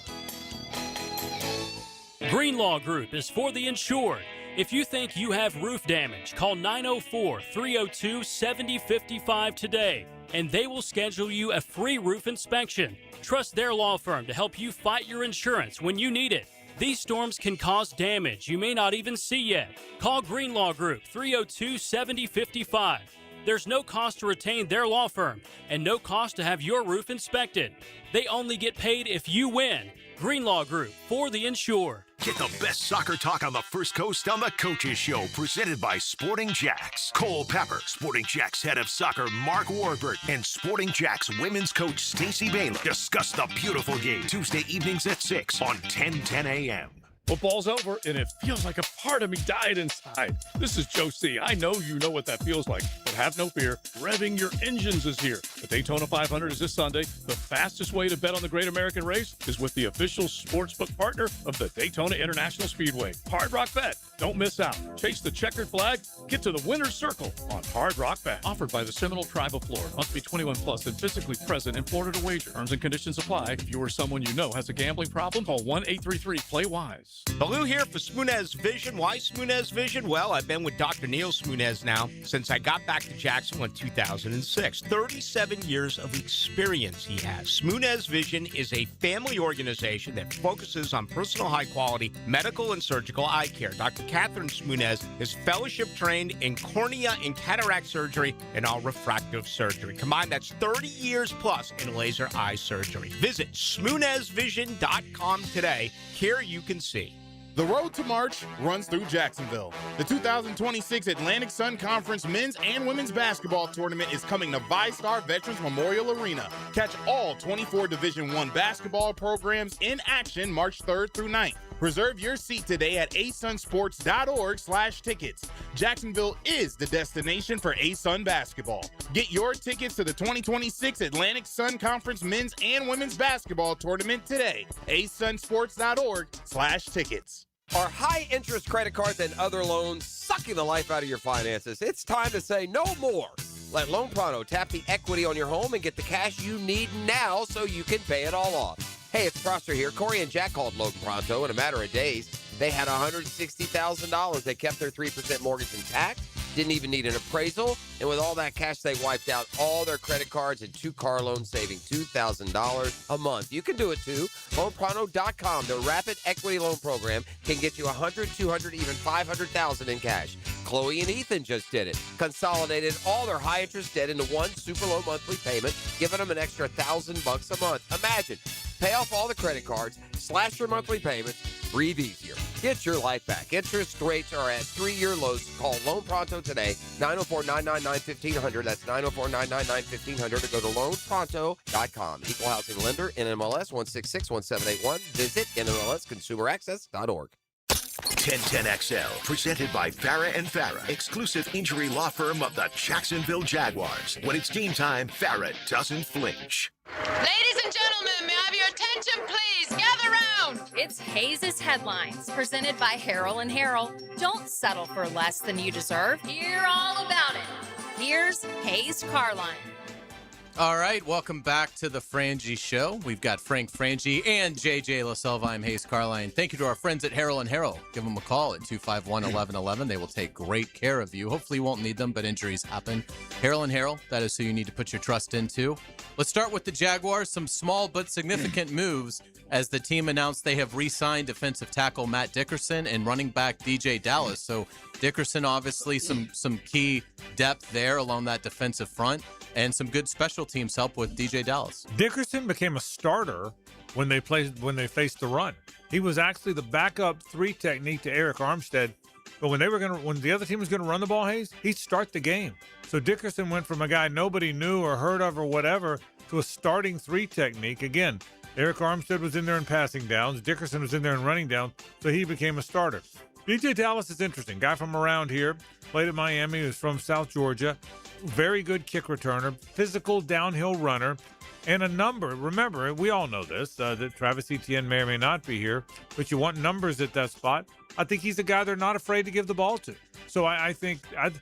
Greenlaw Group is for the insured. If you think you have roof damage, call 904-302-7055 today, and they will schedule you a free roof inspection. Trust their law firm to help you fight your insurance when you need it. These storms can cause damage you may not even see yet. Call Greenlaw Group 302-7055. There's no cost to retain their law firm and no cost to have your roof inspected. They only get paid if you win. Greenlaw Group, for the insured. Get the best soccer talk on the First Coast on the Coaches Show, presented by Sporting Jacks. Cole Pepper, Sporting Jacks head of soccer Mark Warburg, and Sporting Jacks women's coach Stacey Baylor discuss the beautiful game Tuesday evenings at 6 on 1010 a.m. Football's over, and it feels like a part of me died inside. This is Joe C. I know you know what that feels like, but have no fear. Revving your engines is here. The Daytona 500 is this Sunday. The fastest way to bet on the Great American Race is with the official sportsbook partner of the Daytona International Speedway, Hard Rock Bet. Don't miss out. Chase the checkered flag. Get to the winner's circle on Hard Rock Bet. Offered by the Seminole Tribe of Florida. Must be 21 plus and physically present in Florida to wager. Terms and conditions apply. If you or someone you know has a gambling problem, call 1-833-PLAY-WISE. Baloo here for Smunez Vision. Why Smunez Vision? Well, I've been with Dr. Neil Smunez now since I got back to Jacksonville in 2006. 37 years of experience he has. Smunez Vision is a family organization that focuses on personal high-quality medical and surgical eye care. Dr. Catherine Smunez is fellowship trained in cornea and cataract surgery and all refractive surgery. Combined, that's 30 years plus in laser eye surgery. Visit SmunezVision.com today. Care you can see. The road to March runs through Jacksonville. The 2026 Atlantic Sun Conference men's and women's basketball tournament is coming to VyStar Veterans Memorial Arena. Catch all 24 Division I basketball programs in action March 3rd through 9th. Reserve your seat today at asunsports.org/tickets. Jacksonville is the destination for ASUN basketball. Get your tickets to the 2026 Atlantic Sun Conference men's and women's basketball tournament today. asunsports.org/tickets. Are high-interest credit cards and other loans sucking the life out of your finances? It's time to say no more. Let Loan Pronto tap the equity on your home and get the cash you need now so you can pay it all off. Hey, it's Prosser here. Corey and Jack called Loan Pronto in a matter of days. They had $160,000. They kept their 3% mortgage intact, didn't even need an appraisal, and with all that cash, they wiped out all their credit cards and 2 car loans, saving $2,000 a month. You can do it too. LoanPronto.com, the rapid equity loan program, can get you $100,000, $200,000, even $500,000 in cash. Chloe and Ethan just did it. Consolidated all their high-interest debt into one super low monthly payment, giving them an extra $1,000 a month. Imagine, pay off all the credit cards, slash your monthly payments, breathe easier. Get your life back. Interest rates are at 3-year lows. Call Loan Pronto today, 904-999-1500. That's 904-999-1500, or go to loanpronto.com. Equal housing lender, NMLS 1661781. Visit NMLSconsumeraccess.org. 1010XL, presented by Farah and Farah, exclusive injury law firm of the Jacksonville Jaguars. When it's game time, Farah doesn't flinch. Ladies and gentlemen, may I have your attention, please? Gather round. It's Hayes' Headlines, presented by Harrell and Harrell. Don't settle for less than you deserve. Hear all about it. Here's Hayes Carline. All right, welcome back to the Frangie Show. We've got Frangie and JJ LaSelva. I'm Hayes Carline. Thank you to our friends at Harrell and Harrell. Give them a call at 251-1111. They will take great care of you. Hopefully you won't need them, but injuries happen. Harrell and Harrell, that is who you need to put your trust into. Let's start with the Jaguars. Some small but significant moves as the team announced they have re-signed defensive tackle Matt Dickerson and running back DJ Dallas. So Dickerson, obviously some key depth there along that defensive front, and some good special teams help with DJ Dallas. Dickerson became a starter when they faced the run. He was actually the backup 3 technique to Eric Armstead. But when the other team was going to run the ball, Hayes, he'd start the game. So Dickerson went from a guy nobody knew or heard of or whatever to a starting 3 technique. Again, Eric Armstead was in there in passing downs. Dickerson was in there in running downs. So he became a starter. DJ Dallas is interesting. Guy from around here, played at Miami, was from South Georgia. Very good kick returner, physical downhill runner, and a number. Remember, we all know this, that Travis Etienne may or may not be here, but you want numbers at that spot. I think he's a guy they're not afraid to give the ball to. So I think Matt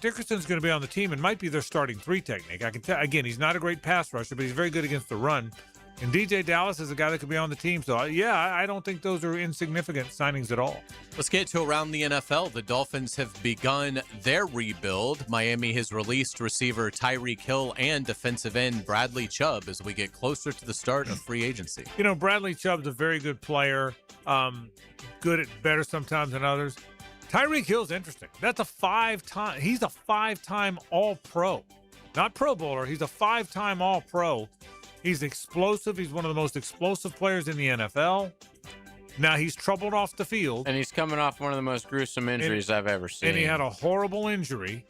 Dickerson's going to be on the team and might be their starting 3 technique. I can tell. Again, he's not a great pass rusher, but he's very good against the run. And DJ Dallas is a guy that could be on the team. So, I don't think those are insignificant signings at all. Let's get to around the NFL. The Dolphins have begun their rebuild. Miami has released receiver Tyreek Hill and defensive end Bradley Chubb as we get closer to the start of free agency. You know, Bradley Chubb's a very good player, better sometimes than others. Tyreek Hill's interesting. That's he's a 5-time All-Pro. Not Pro Bowler, he's a 5-time All-Pro. He's explosive. He's one of the most explosive players in the NFL. Now, he's troubled off the field. And he's coming off one of the most gruesome injuries I've ever seen. And he had a horrible injury.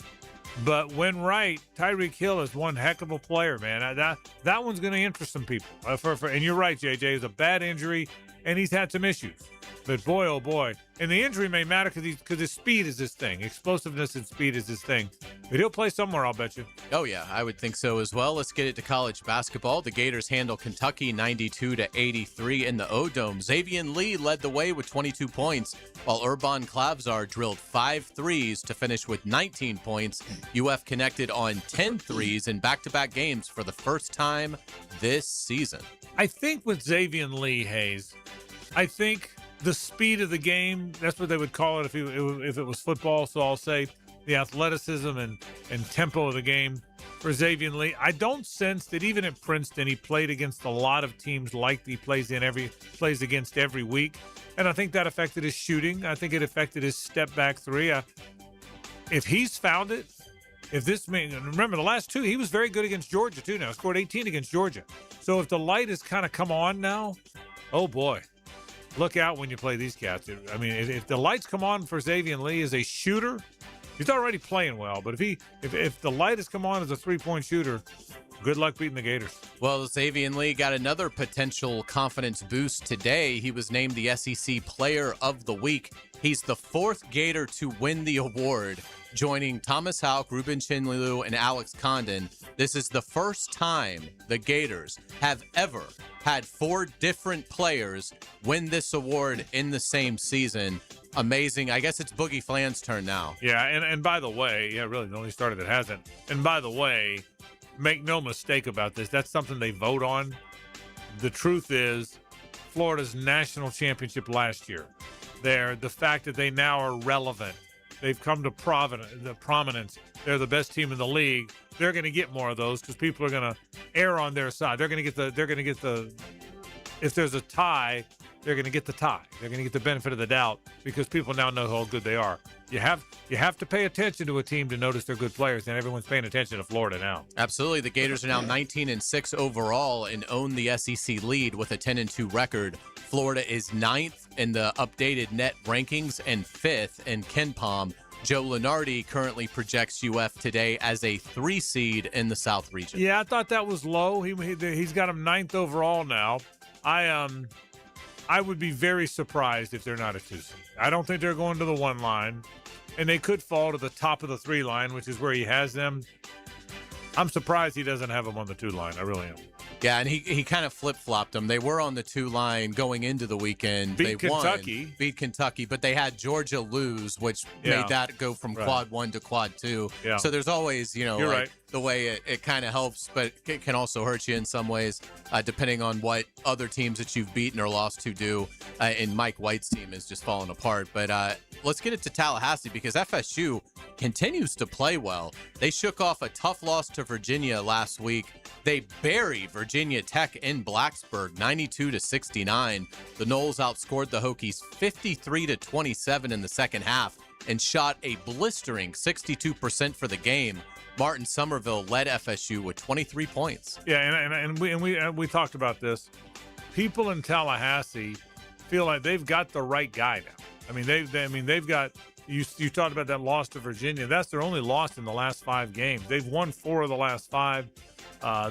But when right, Tyreek Hill is one heck of a player, man. That one's going to interest some people. And you're right, JJ. It's a bad injury, and he's had some issues. But boy, oh boy. And the injury may matter because his speed is his thing. Explosiveness and speed is his thing. But he'll play somewhere, I'll bet you. Oh, yeah, I would think so as well. Let's get it to college basketball. The Gators handle Kentucky 92-83 in the O-Dome. Xavier Lee led the way with 22 points, while Urban Klavzar drilled 5 threes to finish with 19 points. UF connected on 10 threes in back-to-back games for the first time this season. I think with Xavier Lee, Hayes, I think the speed of the game, that's what they would call it if it was football. So I'll say the athleticism and tempo of the game for Xavier Lee. I don't sense that even at Princeton, he played against a lot of teams like he plays against every week. And I think that affected his shooting. I think it affected his step back 3. If he's found it, remember the last 2, he was very good against Georgia too now. Scored 18 against Georgia. So if the light has kind of come on now, oh boy. Look out when you play these cats. I mean, if the lights come on for Xavier Lee as a shooter, he's already playing well. But if the light has come on as a 3-point shooter, good luck beating the Gators. Well, Xavier Lee got another potential confidence boost today. He was named the SEC Player of the Week. He's the 4th Gator to win the award, joining Thomas Houck, Ruben Chinliu, and Alex Condon. This is the first time the Gators have ever had 4 different players win this award in the same season. Amazing. I guess it's Boogie Flan's turn now. Yeah, and by the way, really the only starter that hasn't. And by the way, make no mistake about this, that's something they vote on. The truth is, Florida's national championship last year, the fact that they now are relevant, they've come to prominence. They're the best team in the league. They're going to get more of those because people are going to err on their side. They're going to get the. If there's a tie, they're going to get the tie. They're going to get the benefit of the doubt because people now know how good they are. You have to pay attention to a team to notice they're good players, and everyone's paying attention to Florida now. Absolutely. The Gators are now 19-6 overall and own the SEC lead with a 10-2 record. Florida is 9th in the updated net rankings and 5th in KenPom. Joe Lunardi currently projects UF today as a 3 seed in the South region. Yeah, I thought that was low. He's got him 9th overall now. I would be very surprised if they're not a 2 seed. I don't think they're going to the 1 line, and they could fall to the top of the 3 line, which is where he has them. I'm surprised he doesn't have them on the 2 line. I really am. Yeah, and he kind of flip-flopped them. They were on the 2 line going into the weekend. Beat Kentucky, but they had Georgia lose, which made that go from quad 1 to quad 2. Yeah. So there's always, You're right. the way it kind of helps, but it can also hurt you in some ways, depending on what other teams that you've beaten or lost to do. And Mike White's team is just falling apart. But let's get it to Tallahassee, because FSU continues to play well. They shook off a tough loss to Virginia last week. They bury Virginia Tech in Blacksburg, 92-69. The Noles outscored the Hokies 53-27 in the second half and shot a blistering 62% for the game. Martin Somerville led FSU with 23 points. Yeah, and we talked about this. People in Tallahassee feel like they've got the right guy now. I mean, they've got. You talked about that loss to Virginia. That's their only loss in the last 5 games. They've won 4 of the last 5.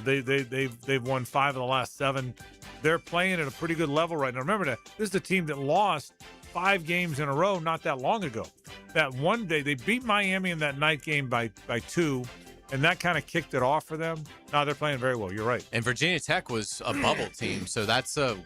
They've won 5 of the last 7. They're playing at a pretty good level right now. Remember that this is the team that lost 5 games in a row not that long ago. That one day they beat Miami in that night game by 2, and that kind of kicked it off for them. No, they're playing very well. You're right. And Virginia Tech was a bubble team, so that's a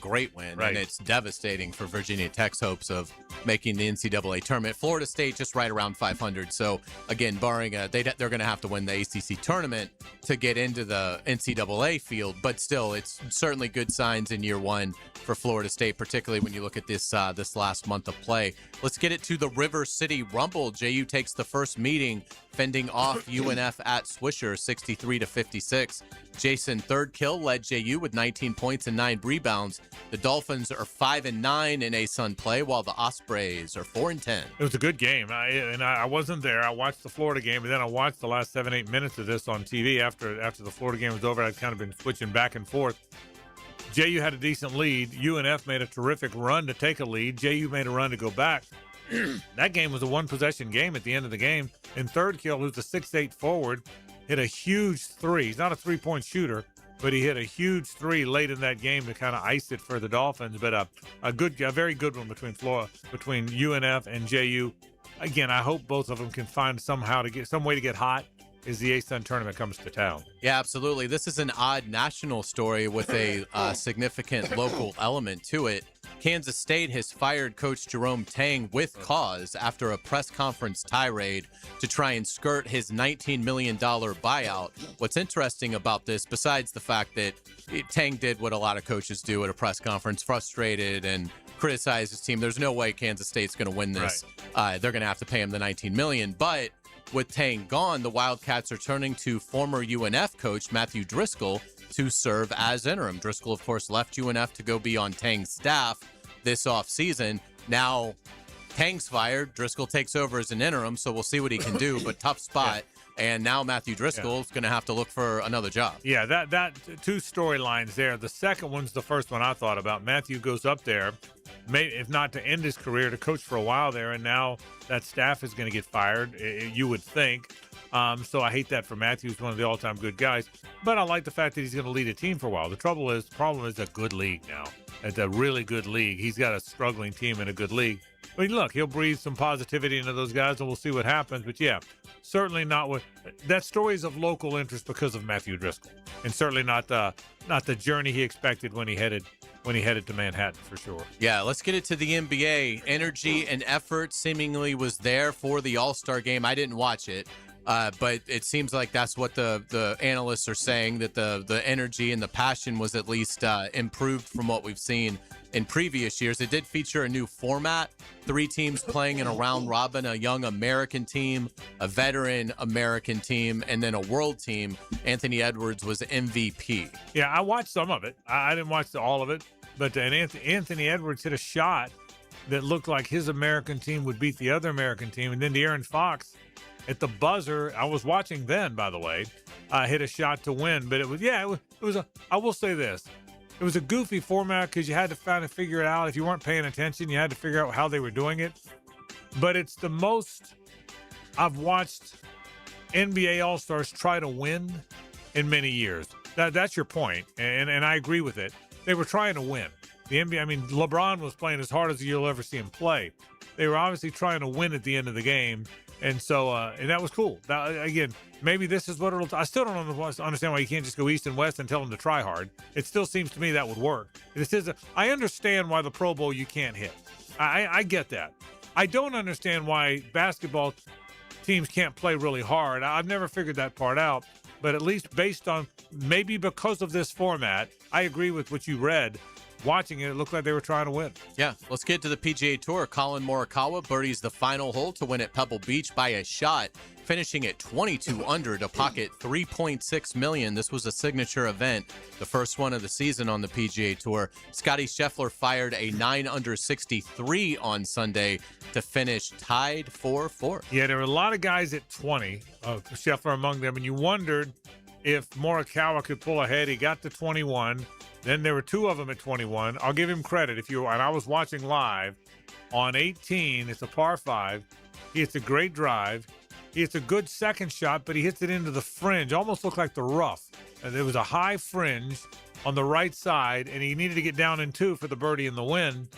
great win, right. And it's devastating for Virginia Tech's hopes of making the NCAA tournament. Florida State just right around 500. So again, barring they're going to have to win the ACC tournament to get into the NCAA field, but still, it's certainly good signs in year 1 for Florida State, particularly when you look at this last month of play. Let's get it to the River City Rumble. JU takes the first meeting, fending off UNF at Swisher, 63-56. Jason Thirdkill led JU with 19 points and 9 rebounds. The Dolphins are 5-9 in ASUN play, while the Ospreys are 4-10. It was a good game. I wasn't there. I watched the Florida game, and then I watched the last 7-8 minutes of this on TV after the Florida game was over. I'd kind of been switching back and forth. JU had a decent lead. UNF made a terrific run to take a lead. JU made a run to go back. That game was a one-possession game at the end of the game. And Thirdkill, who's a 6'8 forward, hit a huge 3. He's not a three-point shooter, but he hit a huge 3 late in that game to kind of ice it for the Dolphins. But a very good one between UNF and JU. Again, I hope both of them can find some way to get hot as the ASUN tournament comes to town. Yeah, absolutely. This is an odd national story with a significant local element to it. Kansas State has fired Coach Jerome Tang with cause after a press conference tirade to try and skirt his $19 million buyout. What's interesting about this, besides the fact that Tang did what a lot of coaches do at a press conference, frustrated and criticize his team, there's no way Kansas State's going to win this. Right. They're going to have to pay him the $19 million. But with Tang gone, the Wildcats are turning to former UNF coach Matthew Driscoll to serve as interim. Driscoll, of course, left UNF to go be on Tang's staff this offseason. Now Tang's fired. Driscoll takes over as an interim, so we'll see what he can do, but tough spot. Yeah. And now Matthew Driscoll is going to have to look for another job. Yeah, that 2 storylines there. The second one's the first one I thought about. Matthew goes up there, if not to end his career, to coach for a while there, and now that staff is going to get fired, you would think. So I hate that for Matthew. He's one of the all-time good guys. But I like the fact that he's going to lead a team for a while. The problem is a good league now. It's a really good league. He's got a struggling team in a good league. But look, he'll breathe some positivity into those guys, and we'll see what happens. But yeah, certainly not what that story is of local interest because of Matthew Driscoll, and certainly not the journey he expected when he headed to Manhattan for sure. Yeah, let's get it to the NBA. Energy and effort seemingly was there for the All-Star game. I didn't watch it. But it seems like that's what the analysts are saying, that the energy and the passion was at least improved from what we've seen in previous years. It did feature a new format, 3 teams playing in a round robin, a young American team, a veteran American team, and then a world team. Anthony Edwards was MVP. Yeah, I watched some of it. I didn't watch all of it, but Anthony Edwards hit a shot that looked like his American team would beat the other American team, and then De'Aaron Fox at the buzzer, I was watching then, by the way, hit a shot to win. But I will say this. It was a goofy format because you had to kind of figure it out. If you weren't paying attention, you had to figure out how they were doing it. But it's the most I've watched NBA All-Stars try to win in many years. That's your point, and I agree with it. They were trying to win. The NBA, I mean, LeBron was playing as hard as you'll ever see him play. They were obviously trying to win at the end of the game. And so, and that was cool. Again, maybe this is what it'll. I still don't understand why you can't just go east and west and tell them to try hard. It still seems to me that would work. I understand why the Pro Bowl you can't hit. I get that. I don't understand why basketball teams can't play really hard. I've never figured that part out, but at least based on maybe because of this format, I agree with what you read. Watching it looked like they were trying to win. Yeah, let's get to the PGA Tour. Colin Morikawa birdies the final hole to win at Pebble Beach by a shot, finishing at 22 under to pocket $3.6 million. This was a signature event, the first one of the season on the PGA Tour. Scotty Scheffler fired a 9 under 63 on Sunday to finish tied for fourth. Yeah, there were a lot of guys at 20, Scheffler among them, and you wondered if Morikawa could pull ahead. He got to 21. Then there were two of them at 21. I'll give him credit. And I was watching live on 18. It's a par 5. He hits a great drive. He hits a good second shot, but he hits it into the fringe. Almost looked like the rough. And there was a high fringe on the right side, and he needed to get down in 2 for the birdie and the win.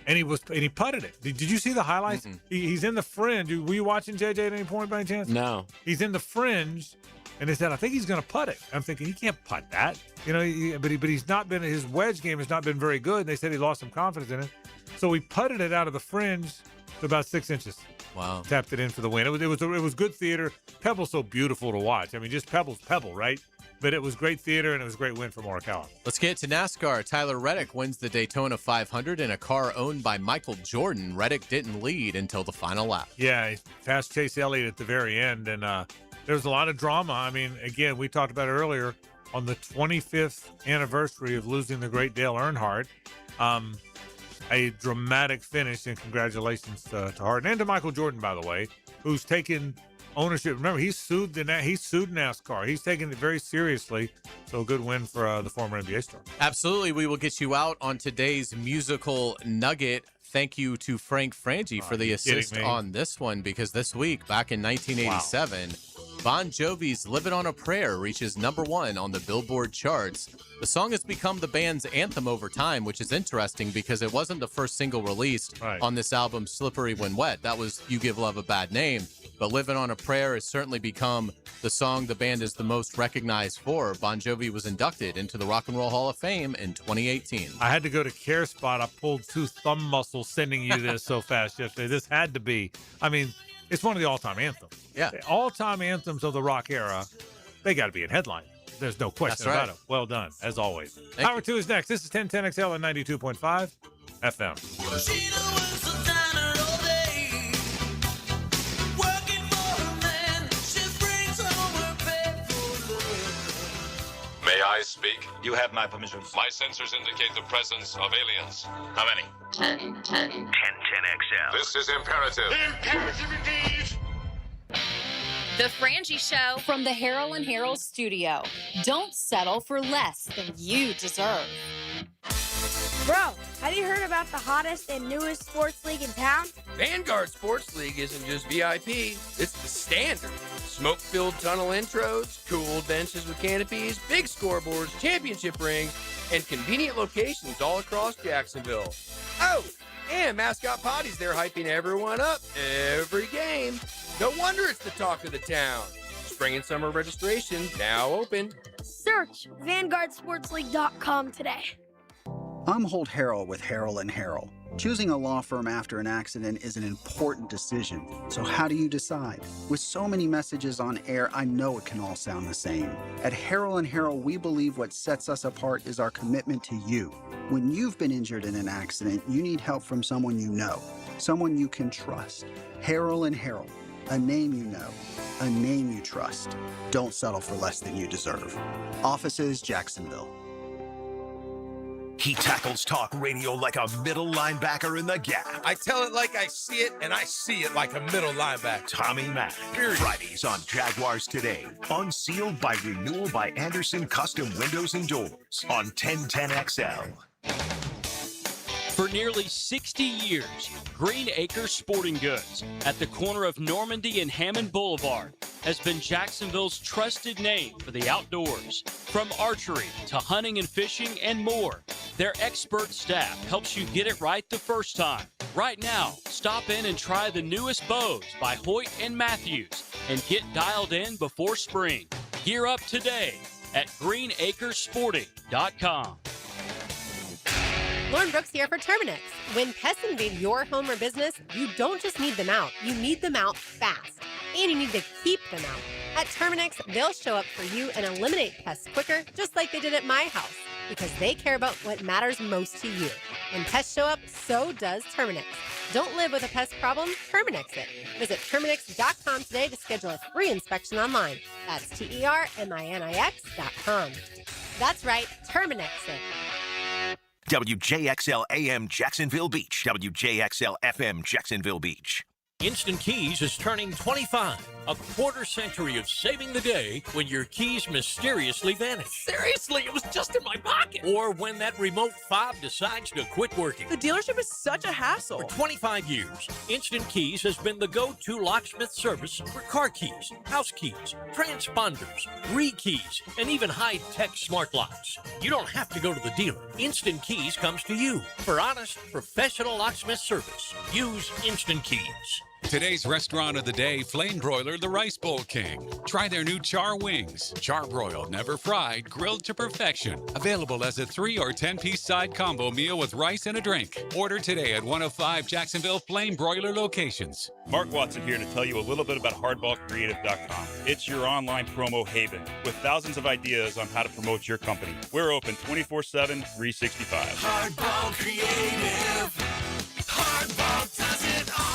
And he putted it. Did you see the highlights? He's in the fringe. Were you watching JJ at any point by any chance? No. He's in the fringe. And they said, I think he's going to putt it. I'm thinking, he can't putt that. But he's not been, his wedge game has not been very good. And they said he lost some confidence in it. So he putted it out of the fringe to about 6 inches. Wow. Tapped it in for the win. It was good theater. Pebble's so beautiful to watch. I mean, just Pebble's Pebble, right? But it was great theater, and it was a great win for Morikawa. Let's get to NASCAR. Tyler Reddick wins the Daytona 500 in a car owned by Michael Jordan. Reddick didn't lead until the final lap. Yeah, he passed Chase Elliott at the very end, and there's a lot of drama. I mean, again, we talked about it earlier on the 25th anniversary of losing the great Dale Earnhardt. A dramatic finish, and congratulations to Harden and to Michael Jordan, by the way, who's taken ownership. Remember, he sued NASCAR. He's taking it very seriously. So a good win for the former NBA star. Absolutely. We will get you out on today's musical nugget. Thank you to Frangie for the assist on this one, because this week, back in 1987, Bon Jovi's "Livin' on a Prayer" reaches #1 on the Billboard charts. The song has become the band's anthem over time, which is interesting because it wasn't the first single released on this album, Slippery When Wet. That was You Give Love a Bad Name. But "Livin' on a Prayer" has certainly become the song the band is the most recognized for. Bon Jovi was inducted into the Rock and Roll Hall of Fame in 2018. I had to go to Care Spot. I pulled 2 thumb muscles sending you this so fast yesterday. This had to be. I mean, it's one of the all-time anthems. Yeah. The all-time anthems of the rock era, they got to be in headline. There's no question about it. Well done, as always. Hour 2 is next. This is 1010XL and 92.5 FM. May I speak? You have my permission. My sensors indicate the presence of aliens. How many? 1010XL. This is imperative. Imperative indeed. The Frangie Show from the Harold and Harold studio. Don't settle for less than you deserve. Bro, have you heard about the hottest and newest sports league in town? Vanguard Sports League isn't just VIP, it's the standard. Smoke-filled tunnel intros, cool benches with canopies, big scoreboards, championship rings, and convenient locations all across Jacksonville. Oh, and mascot potties there hyping everyone up every game. No wonder it's the talk of the town. Spring and summer registration now open. Search VanguardSportsLeague.com today. I'm Holt Harrell with Harrell & Harrell. Choosing a law firm after an accident is an important decision. So how do you decide? With so many messages on air, I know it can all sound the same. At Harrell & Harrell, we believe what sets us apart is our commitment to you. When you've been injured in an accident, you need help from someone you know, someone you can trust. Harrell & Harrell, a name you know, a name you trust. Don't settle for less than you deserve. Offices, Jacksonville. He tackles talk radio like a middle linebacker in the gap. I tell it like I see it, and I see it like a middle linebacker. Tommy Mack. Fridays on Jaguars Today. Unsealed by renewal by Anderson Custom Windows and Doors on 1010XL. For nearly 60 years, Green Acres Sporting Goods at the corner of Normandy and Hammond Boulevard has been Jacksonville's trusted name for the outdoors. From archery to hunting and fishing and more, their expert staff helps you get it right the first time. Right now, stop in and try the newest bows by Hoyt and Matthews and get dialed in before spring. Gear up today at greenacresporting.com. Lauren Brooks here for Terminix. When pests invade your home or business, you don't just need them out, you need them out fast. and you need to keep them out. At Terminix, they'll show up for you and eliminate pests quicker, just like they did at my house, because they care about what matters most to you. When pests show up, so does Terminix. Don't live with a pest problem, Terminix it. Visit Terminix.com today to schedule a free inspection online. That's Terminix.com. That's right, Terminix it. WJXL AM Jacksonville Beach. WJXL FM Jacksonville Beach. Instant Keys is turning 25. A quarter century of saving the day when your keys mysteriously vanish. Seriously, it was just in my pocket. Or when that remote fob decides to quit working. The dealership is such a hassle. For 25 years, Instant Keys has been the go-to locksmith service for car keys, house keys, transponders, re-keys, and even high-tech smart locks. You don't have to go to the dealer. Instant Keys comes to you for honest, professional locksmith service. Use Instant Keys. Today's restaurant of the day, Flame Broiler, the Rice Bowl King. Try their new char wings. Char-broiled, never fried, grilled to perfection. Available as a 3 or 10-piece side combo meal with rice and a drink. Order today at one of 5 Jacksonville Flame Broiler locations. Mark Watson here to tell you a little bit about hardballcreative.com. It's your online promo haven with thousands of ideas on how to promote your company. We're open 24/7, 365. Hardball Creative. Hardball does it all.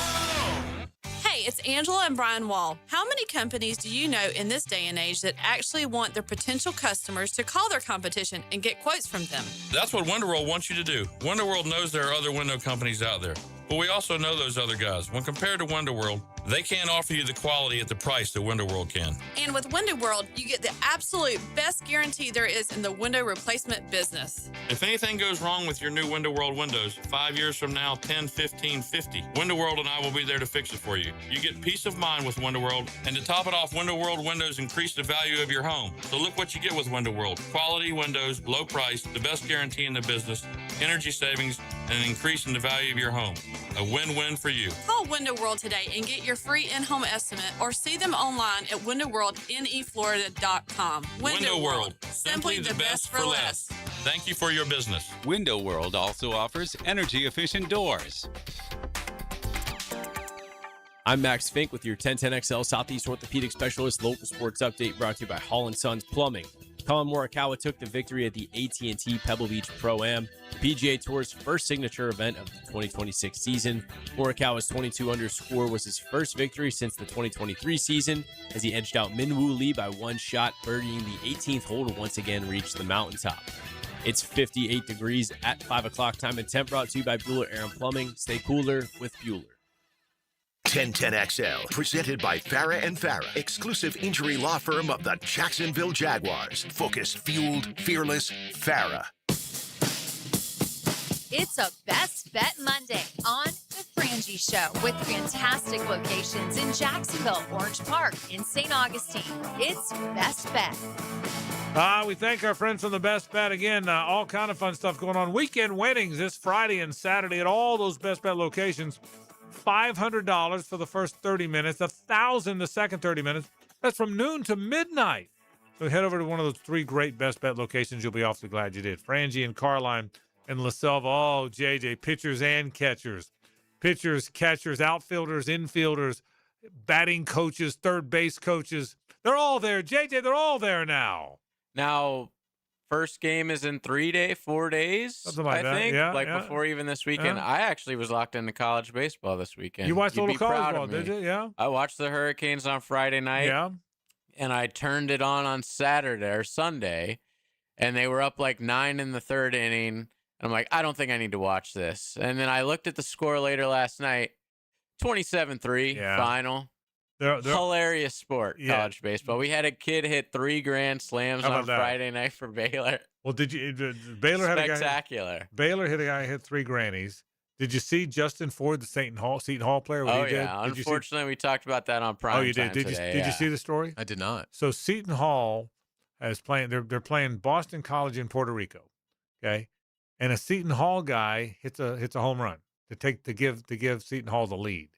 Hey, it's Angela and Brian Wall. How many companies do you know in this day and age that actually want their potential customers to call their competition and get quotes from them? That's what WonderWorld wants you to do. WonderWorld knows there are other window companies out there, but we also know those other guys. When compared to WonderWorld, they can't offer you the quality at the price that WonderWorld can. And with Window World, you get the absolute best guarantee there is in the window replacement business. If anything goes wrong with your new Window World windows, 5 years from now, 10, 15, 50, Window World and I will be there to fix it for you. You get peace of mind with Window World, and to top it off, Window World windows increase the value of your home. So look what you get with Window World. Quality windows, low price, the best guarantee in the business, energy savings, and an increase in the value of your home. A win-win for you. Call Window World today and get your free in-home estimate, or see them online at windowworldneflorida.com. Window World. Simply the best for less. Thank you for your business. Window World also offers energy-efficient doors. I'm Max Fink with your 1010XL Southeast Orthopedic Specialist local sports update, brought to you by Hall & Sons Plumbing. Colin Morikawa took the victory at the AT&T Pebble Beach Pro-Am, the PGA Tour's first signature event of the 2026 season. Morikawa's 22-under score was his first victory since the 2023 season, as he edged out Min Woo Lee by one shot, birdieing the 18th hole to once again reach the mountaintop. It's 58 degrees at 5 o'clock. Time and temp, brought to you by Bueller Air and Plumbing. Stay cooler with Bueller. 1010XL, presented by Farah and Farah, exclusive injury law firm of the Jacksonville Jaguars. Focused, fueled, fearless, Farah. It's a Best Bet Monday on The Frangie Show with fantastic locations in Jacksonville, Orange Park, and St. Augustine. It's Best Bet. We thank our friends from the Best Bet again. All kind of fun stuff going on. Weekend weddings this Friday and Saturday at all those Best Bet locations. $500 for the first 30 minutes, $1,000 the second 30 minutes. That's from noon to midnight. So head over to one of those 3 great Best Bet locations. You'll be awfully glad you did. Frangie and Carline and LaSelva. Oh, JJ, pitchers and catchers. Pitchers, catchers, outfielders, infielders, batting coaches, third base coaches. They're all there. JJ, they're all there now. Now, first game is in 4 days, something like that. think. Yeah, before even this weekend. Yeah. I actually was locked into college baseball this weekend. You watched a You'd little be college proud ball, of me. did you? Yeah. I watched the Hurricanes on Friday night. Yeah. And I turned it on Saturday or Sunday, and they were up like 9 in the third inning. And I'm like, I don't think I need to watch this. And then I looked at the score later last night, 27-3 final. They're hilarious sport, college baseball. We had a kid hit 3 grand slams on Friday night for Baylor. Well, Baylor had a guy spectacular. Baylor hit a guy who hit 3 grannies. Did you see Justin Ford, the Seton Hall player? What he did? Unfortunately, we talked about that on prime. Oh, you did. Did you see the story? I did not. So Seton Hall is playing. They're playing Boston College in Puerto Rico. Okay, and a Seton Hall guy hits a home run to give Seton Hall the lead.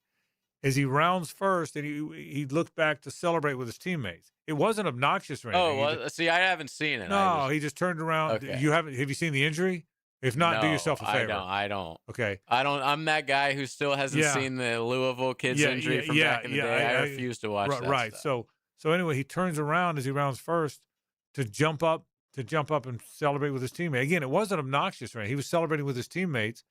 As he rounds first, and he looked back to celebrate with his teammates. It wasn't obnoxious or anything. See, I haven't seen it. No, he just turned around. Okay. Have you seen the injury? If not, do yourself a favor. I don't. Okay. I'm that guy who still hasn't seen the Louisville kids injury from back in the day. I refuse to watch that Right. stuff. So anyway, he turns around as he rounds first to jump up and celebrate with his teammate. Again, it wasn't obnoxious, right? He was celebrating with his teammates,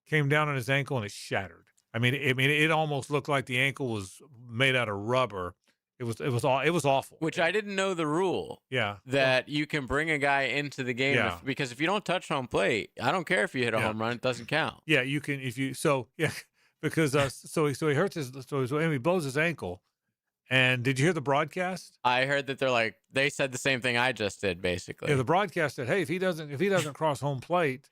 came down on his ankle, and it shattered. I mean, it almost looked like the ankle was made out of rubber. It was awful. Which I didn't know the rule. Yeah. That you can bring a guy into the game because if you don't touch home plate, I don't care if you hit a home run, it doesn't count. Yeah, you can because so he hurts he blows his ankle. And did you hear the broadcast? I heard that they said the same thing I just did, basically. Yeah, the broadcast said, "Hey, if he doesn't cross home plate,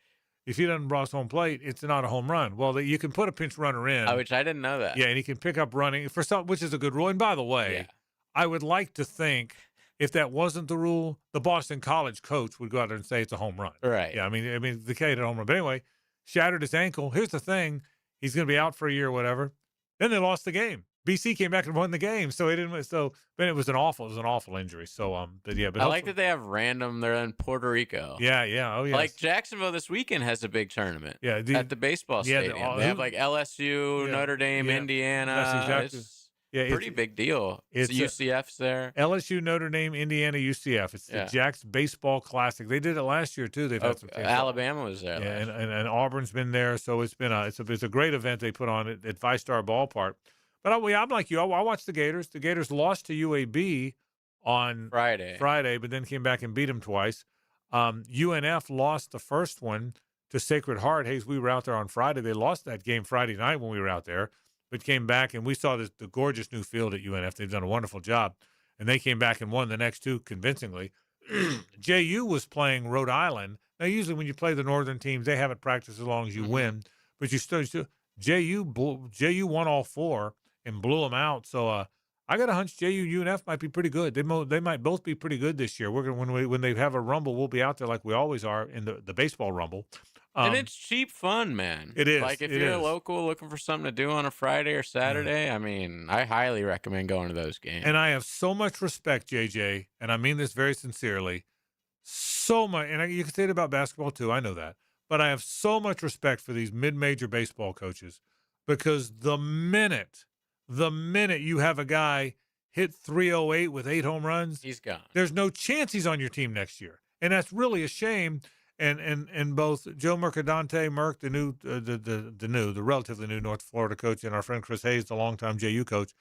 it's not a home run." Well, you can put a pinch runner in, which I didn't know that. Yeah, and he can pick up running for some, which is a good rule. And by the way, I would like to think if that wasn't the rule, the Boston College coach would go out there and say it's a home run. Right. Yeah, I mean the kid had a home run. But anyway, shattered his ankle. Here's the thing: he's going to be out for a year or whatever. Then they lost the game. BC came back and won the game, so it didn't. So, but it was an awful injury. So, but I like that they have random. They're in Puerto Rico. Yeah, oh yeah. Like Jacksonville this weekend has a big tournament. Yeah, at the baseball stadium. They have like LSU, Notre Dame, Indiana. That's exactly. It's pretty big deal. It's UCF's there. LSU, Notre Dame, Indiana, UCF. It's the Jack's Baseball Classic. They did it last year too. They've had some. Alabama was there. Yeah, and Auburn's been there. So it's been it's a great event they put on at Five-Star Ballpark. But I'm like you. I watched the Gators. The Gators lost to UAB on Friday, but then came back and beat them twice. UNF lost the first one to Sacred Heart. Hayes, we were out there on Friday. They lost that game Friday night when we were out there, but came back, and we saw the gorgeous new field at UNF. They've done a wonderful job, and they came back and won the next two convincingly. JU was playing Rhode Island. Now, usually when you play the northern teams, they haven't practiced as long as you win, but you still JU won all four and blew them out. So I got a hunch JU UNF might be pretty good. They might both be pretty good this year. We're gonna when they have a rumble, we'll be out there like we always are in the baseball rumble. And it's cheap fun, man. It is. Like if you're local looking for something to do on a Friday or Saturday, I mean, I highly recommend going to those games. And I have so much respect, JJ, and I mean this very sincerely. So much, and you can say it about basketball too. I know that, but I have so much respect for these mid-major baseball coaches because the minute you have a guy hit 308 with 8 home runs, he's gone. There's no chance he's on your team next year, and that's really a shame. And both Joe Mercadante, the relatively new North Florida coach, and our friend Chris Hayes, the longtime JU coach,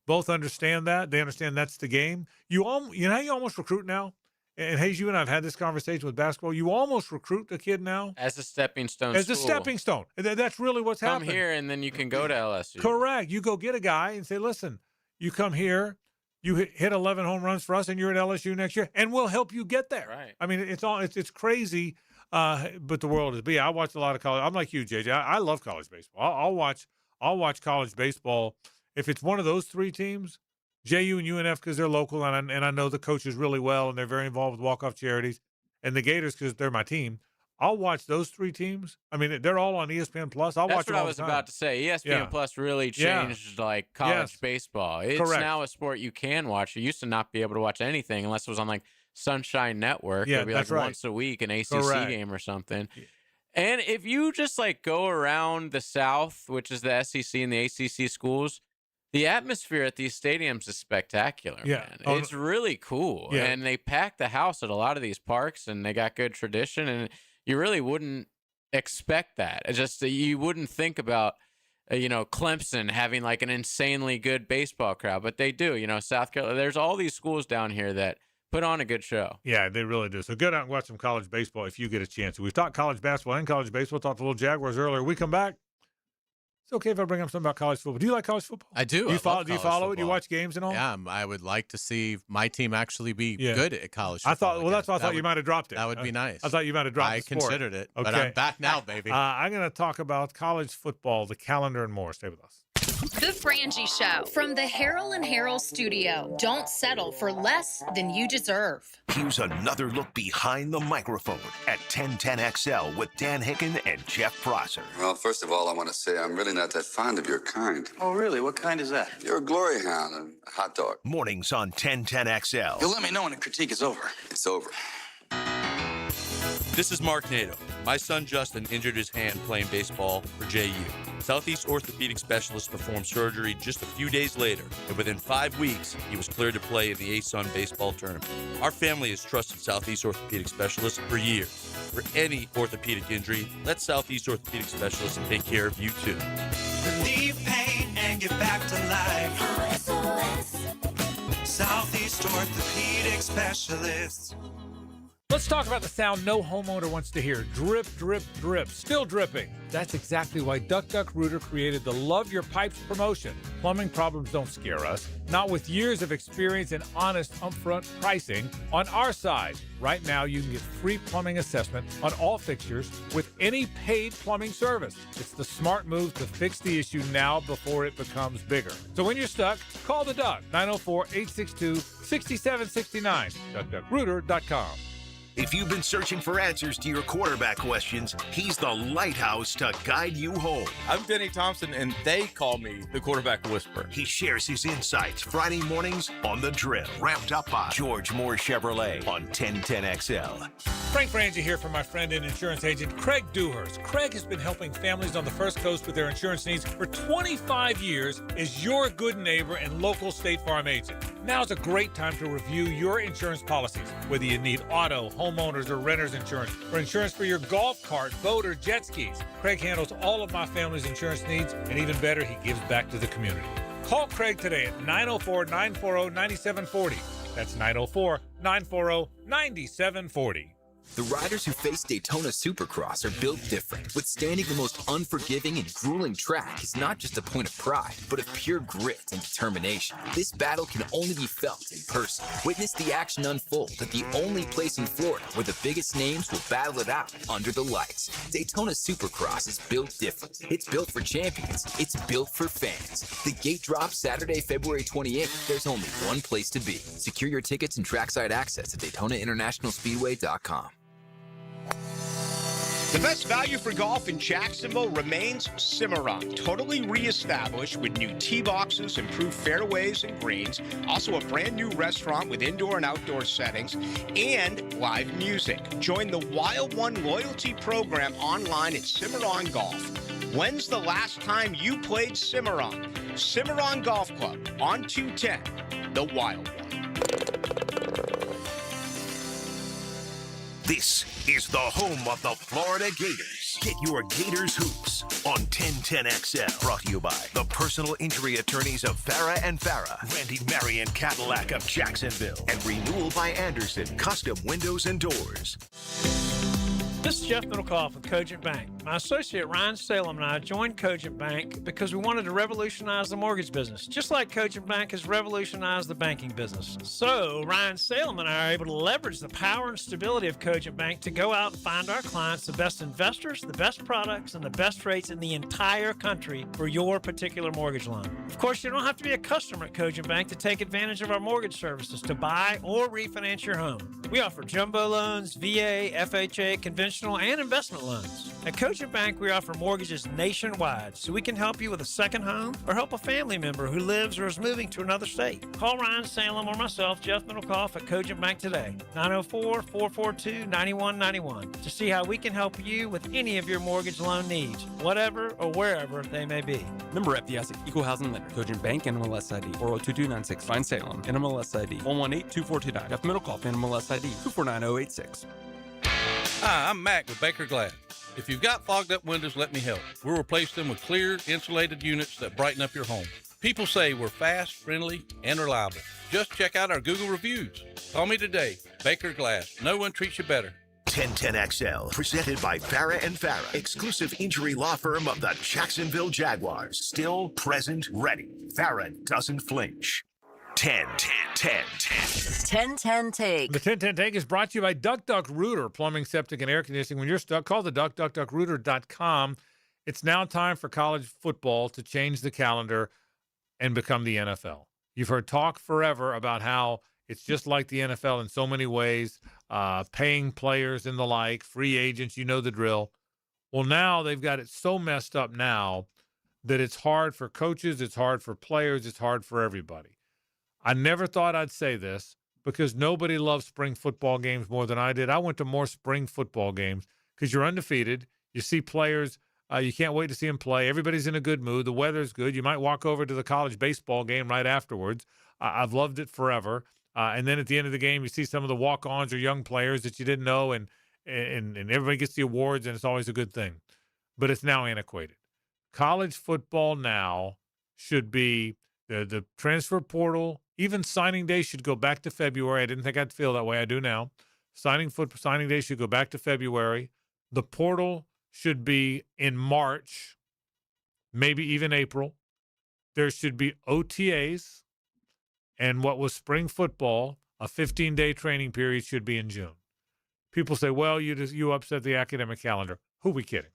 both understand that. They understand that's the game. You know how you almost recruit now. And Hayes, you and I have had this conversation with basketball. You almost recruit the kid now as a stepping stone. A stepping stone. That's really what's happening. Come here, and then you can go to LSU. Correct. You go get a guy and say, "Listen, you come here, you hit 11 home runs for us, and you're at LSU next year, and we'll help you get there." Right. I mean, it's crazy, but the world is. But yeah, I watch a lot of college. I'm like you, JJ. I love college baseball. I'll watch college baseball if it's one of those three teams. JU and UNF because they're local, and I know the coaches really well, and they're very involved with walk-off charities, and the Gators because they're my team. I'll watch those three teams. I mean, they're all on ESPN Plus. That's what I was about to say. ESPN Plus really changed like college baseball. It's now a sport you can watch. You used to not be able to watch anything unless it was on like Sunshine Network. Yeah, it'd be like once a week an ACC game or something. And if you just like go around the South, which is the SEC and the ACC schools, the atmosphere at these stadiums is spectacular, man. It's really cool. Yeah. And they pack the house at a lot of these parks, and they got good tradition, and you really wouldn't expect that. It's just you wouldn't think about, Clemson having like an insanely good baseball crowd, but they do. South Carolina, there's all these schools down here that put on a good show. Yeah, they really do. So get out and watch some college baseball if you get a chance. We've talked college basketball and college baseball. Talked the little Jaguars earlier. We come back. It's okay if I bring up something about college football. Do you like college football? I do. Do you follow it? Do you watch games and all? Yeah, I would like to see my team actually be good at college football. That's why I thought you might have dropped it. That would be nice. I thought you might have dropped it. I considered it, okay. But I'm back now, baby. I'm going to talk about college football, the calendar, and more. Stay with us. The Frangie Show from the Harold and Harold studio. Don't settle for less than you deserve. Here's another look behind the microphone at 1010XL with Dan Hicken and Jeff Prosser. Well, first of all, I want to say I'm really not that fond of your kind. Oh, really? What kind is that? You're a glory hound and a hot dog. Mornings on 1010XL. You'll let me know when the critique is over. It's over. This is Mark Nato. My son Justin injured his hand playing baseball for JU. Southeast Orthopedic Specialist performed surgery just a few days later, and within 5 weeks, he was cleared to play in the ASUN baseball tournament. Our family has trusted Southeast Orthopedic Specialists for years. For any orthopedic injury, let Southeast Orthopedic Specialists take care of you too. Relieve pain and get back to life. Southeast Orthopedic Specialists. Let's talk about the sound no homeowner wants to hear. Drip, drip, drip. Still dripping. That's exactly why Duck Duck Rooter created the Love Your Pipes promotion. Plumbing problems don't scare us. Not with years of experience and honest upfront pricing on our side. Right now, you can get free plumbing assessment on all fixtures with any paid plumbing service. It's the smart move to fix the issue now before it becomes bigger. So when you're stuck, call the Duck, 904-862-6769, duckduckrooter.com. If you've been searching for answers to your quarterback questions, he's the lighthouse to guide you home. I'm Denny Thompson, and they call me the quarterback whisperer. He shares his insights Friday mornings on The Drill. Wrapped up by George Moore Chevrolet on 1010XL. Frank Frangie here from my friend and insurance agent, Craig Dewhurst. Craig has been helping families on the First Coast with their insurance needs for 25 years as your good neighbor and local State Farm agent. Now's a great time to review your insurance policies, whether you need auto, homeowners, or renter's insurance, or insurance for your golf cart, boat, or jet skis. Craig handles all of my family's insurance needs, and even better, he gives back to the community. Call Craig today at 904-940-9740. That's 904-940-9740. The riders who face Daytona Supercross are built different. Withstanding the most unforgiving and grueling track is not just a point of pride, but of pure grit and determination. This battle can only be felt in person. Witness the action unfold at the only place in Florida where the biggest names will battle it out under the lights. Daytona Supercross is built different. It's built for champions. It's built for fans. The gate drops Saturday, February 28th. There's only one place to be. Secure your tickets and trackside access at DaytonaInternationalSpeedway.com. The best value for golf in Jacksonville remains Cimarron, totally reestablished with new tee boxes, improved fairways and greens, also a brand new restaurant with indoor and outdoor settings, and live music. Join the Wild One loyalty program online at Cimarron Golf. When's the last time you played Cimarron? Cimarron Golf Club on 210, the Wild One. This is the home of the Florida Gators. Get your Gators hoops on 1010XL. Brought to you by the personal injury attorneys of Farah and Farah, Randy Marion Cadillac of Jacksonville, and Renewal by Anderson Custom Windows and Doors. This is Jeff Middlecoff with Cogent Bank. My associate Ryan Salem and I joined Cogent Bank because we wanted to revolutionize the mortgage business, just like Cogent Bank has revolutionized the banking business. So Ryan Salem and I are able to leverage the power and stability of Cogent Bank to go out and find our clients the best investors, the best products, and the best rates in the entire country for your particular mortgage loan. Of course, you don't have to be a customer at Cogent Bank to take advantage of our mortgage services to buy or refinance your home. We offer jumbo loans, VA, FHA, conventional, and investment loans. At Cogent Bank, we offer mortgages nationwide, so we can help you with a second home or help a family member who lives or is moving to another state. Call Ryan Salem or myself, Jeff Middlecoff, at Cogent Bank today, 904-442-9191, to see how we can help you with any of your mortgage loan needs, whatever or wherever they may be. Member FDIC, Equal Housing Lender, Cogent Bank, NMLS ID 402296, Ryan Salem, NMLS ID 1182429, Jeff Middlecoff, NMLS ID 249086. Hi, I'm Mac with Baker Glass. If you've got fogged up windows, let me help. We'll replace them with clear, insulated units that brighten up your home. People say we're fast, friendly, and reliable. Just check out our Google reviews. Call me today. Baker Glass. No one treats you better. 1010XL, presented by Farah and Farah, exclusive injury law firm of the Jacksonville Jaguars. Still, present, ready. Farah doesn't flinch. 10-10 take. The 10-10 take is brought to you by Duck Duck Rooter, plumbing, septic, and air conditioning. When you're stuck, call the Duck, duckduckrooter.com. It's now time for college football to change the calendar and become the NFL. You've heard talk forever about how it's just like the NFL in so many ways, paying players and the like, free agents, you know the drill. Well, now they've got it so messed up now that it's hard for coaches, it's hard for players, it's hard for everybody. I never thought I'd say this, because nobody loves spring football games more than I did. I went to more spring football games because you're undefeated. You see players. You can't wait to see them play. Everybody's in a good mood. The weather's good. You might walk over to the college baseball game right afterwards. I've loved it forever. And then at the end of the game, you see some of the walk-ons or young players that you didn't know, and everybody gets the awards, and it's always a good thing. But it's now antiquated. College football now should be the transfer portal. Even signing day should go back to February. I didn't think I'd feel that way. I do now. Signing day should go back to February. The portal should be in March, maybe even April. There should be OTAs, and what was spring football, a 15-day training period, should be in June. People say, well, you upset the academic calendar. Who are we kidding?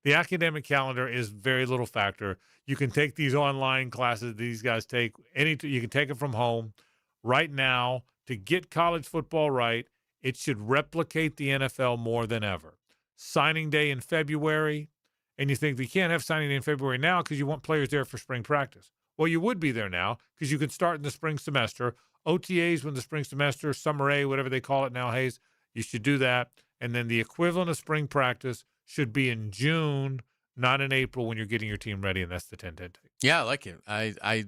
The academic calendar is very little factor. You can take these online classes these guys take. You can take it from home. Right now, to get college football right, it should replicate the NFL more than ever. Signing day in February, and you think they can't have signing day in February now because you want players there for spring practice. Well, you would be there now because you could start in the spring semester. OTAs when the spring semester, summer A, whatever they call it now, Hayes, you should do that. And then the equivalent of spring practice should be in June, not in April when you're getting your team ready, and that's the 10-10 take. Yeah, I like it. I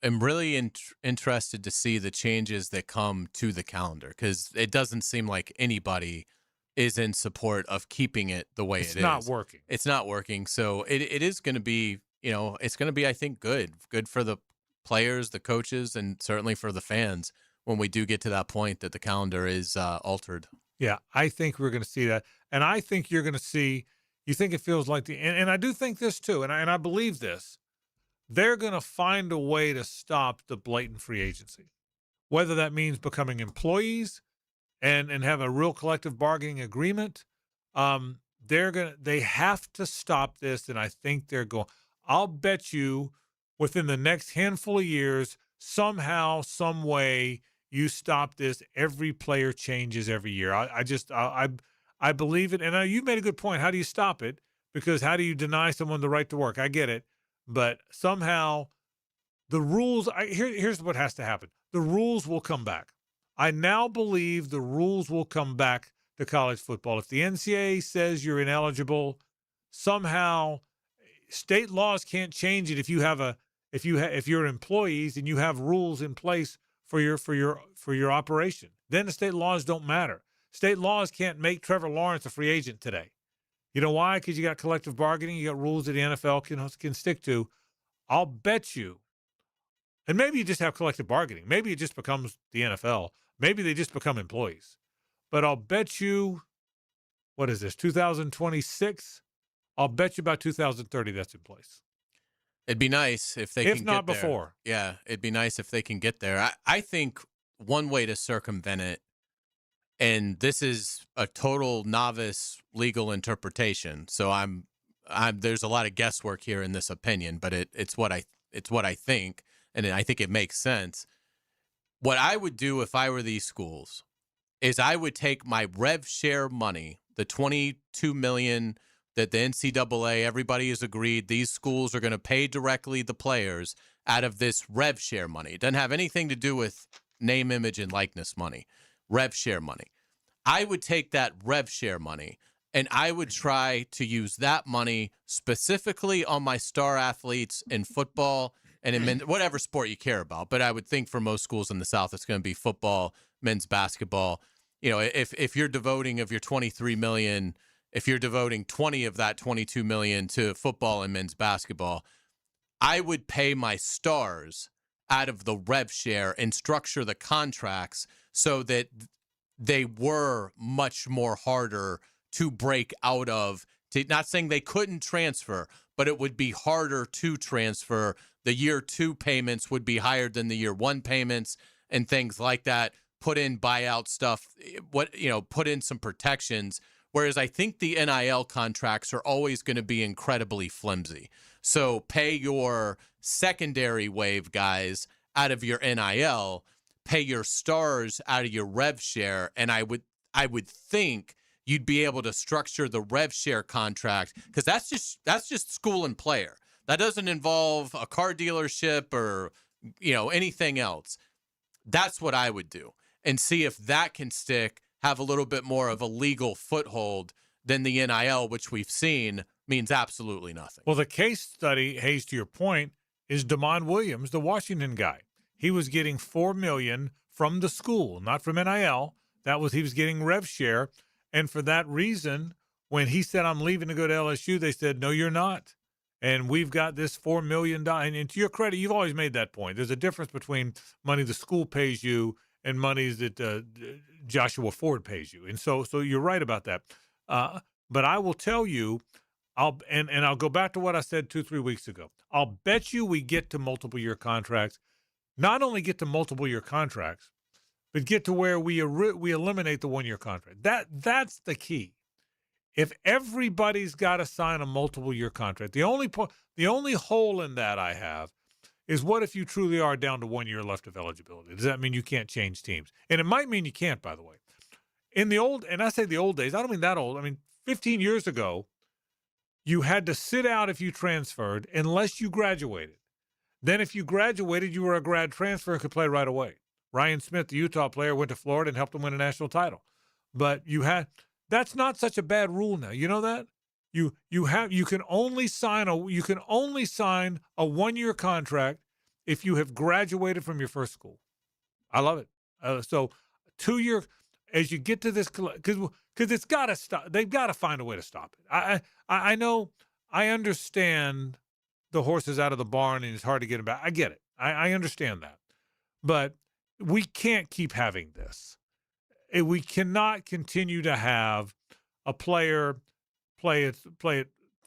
am really interested to see the changes that come to the calendar because it doesn't seem like anybody is in support of keeping it the way it is. It's not working. It's not working. So it is going to be, it's going to be, I think, good for the players, the coaches, and certainly for the fans when we do get to that point that the calendar is altered. Yeah, I think we're going to see that. And I think you're going to see, you think it feels like and I do think this too, and I believe this, they're going to find a way to stop the blatant free agency, whether that means becoming employees and have a real collective bargaining agreement. They have to stop this, and I think they're going. I'll bet you within the next handful of years, somehow, some way, you stop this. Every player changes every year. I believe it. And you made a good point. How do you stop it? Because how do you deny someone the right to work? I get it. But somehow the rules, here's what has to happen. The rules will come back. I now believe the rules will come back to college football. If the NCAA says you're ineligible, somehow state laws can't change it. If you're employees and you have rules in place for your operation, then the state laws don't matter. State laws can't make Trevor Lawrence a free agent today. You know why? Because you got collective bargaining, you got rules that the NFL can stick to. I'll bet you, and maybe you just have collective bargaining. Maybe it just becomes the NFL. Maybe they just become employees. But I'll bet you, what is this, 2026? I'll bet you about 2030 that's in place. It'd be nice if they can get there. If not before. Yeah, it'd be nice if they can get there. I think one way to circumvent it, and this is a total novice legal interpretation, so I'm there's a lot of guesswork here in this opinion, but it's what I think, and I think it makes sense. What I would do if I were these schools is I would take my rev share money, the $22 million that the NCAA, everybody has agreed these schools are going to pay directly the players out of this rev share money. It doesn't have anything to do with name, image, and likeness money, rev share money. I would take that rev share money and I would try to use that money specifically on my star athletes in football and in whatever sport you care about. But I would think for most schools in the South, it's going to be football, men's basketball. If you're devoting of your $23 million, if you're devoting 20 of that $22 million to football and men's basketball, I would pay my stars out of the rev share and structure the contracts so that they were much more harder to break out of. Not saying they couldn't transfer, but it would be harder to transfer. The year 2 payments would be higher than the year 1 payments and things like that. Put in buyout stuff, put in some protections. Whereas I think the NIL contracts are always going to be incredibly flimsy. So pay your secondary wave guys out of your NIL, pay your stars out of your rev share, and I would think you'd be able to structure the rev share contract because that's just school and player. That doesn't involve a car dealership or anything else. That's what I would do and see if that can stick, have a little bit more of a legal foothold than the NIL, which we've seen means absolutely nothing. Well, the case study, Hayes, to your point, is Damon Williams, the Washington guy. He was getting $4 million from the school, not from NIL. He was getting rev share. And for that reason, when he said, I'm leaving to go to LSU, they said, no, you're not. And we've got this $4 million. And to your credit, you've always made that point. There's a difference between money the school pays you and money that Joshua Ford pays you. And so you're right about that. But I will tell you, I'll go back to what I said 2-3 weeks ago. I'll bet you we get to multiple year contracts. Not only get to multiple year contracts, but get to where we eliminate the 1 year contract. That's the key. If everybody's got to sign a multiple year contract, the only hole in that I have is what if you truly are down to 1 year left of eligibility? Does that mean you can't change teams? And it might mean you can't, by the way. In the old, and I say the old days, I don't mean that old. I mean, 15 years ago, you had to sit out if you transferred unless you graduated. Then if you graduated, you were a grad transfer and could play right away. Ryan Smith, the Utah player, went to Florida and helped them win a national title. But that's not such a bad rule now. You know that? You can only sign a 1 year contract if you have graduated from your first school. I love it. So 2 year, as you get to this, because it's got to stop. They've got to find a way to stop it. I know. I understand the horse is out of the barn and it's hard to get him back. I get it. I understand that. But we can't keep having this. We cannot continue to have a player play it.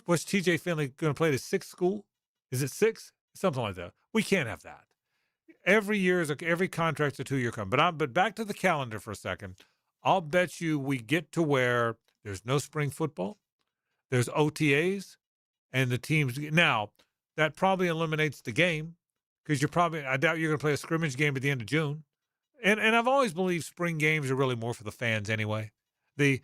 What's TJ Finley going to play at his sixth school? Is it 6? Something like that. We can't have that. Every contract's a 2 year contract. But back to the calendar for a second. I'll bet you we get to where there's no spring football, there's OTAs, and the teams. Now, that probably eliminates the game because I doubt you're going to play a scrimmage game at the end of June. And I've always believed spring games are really more for the fans anyway. The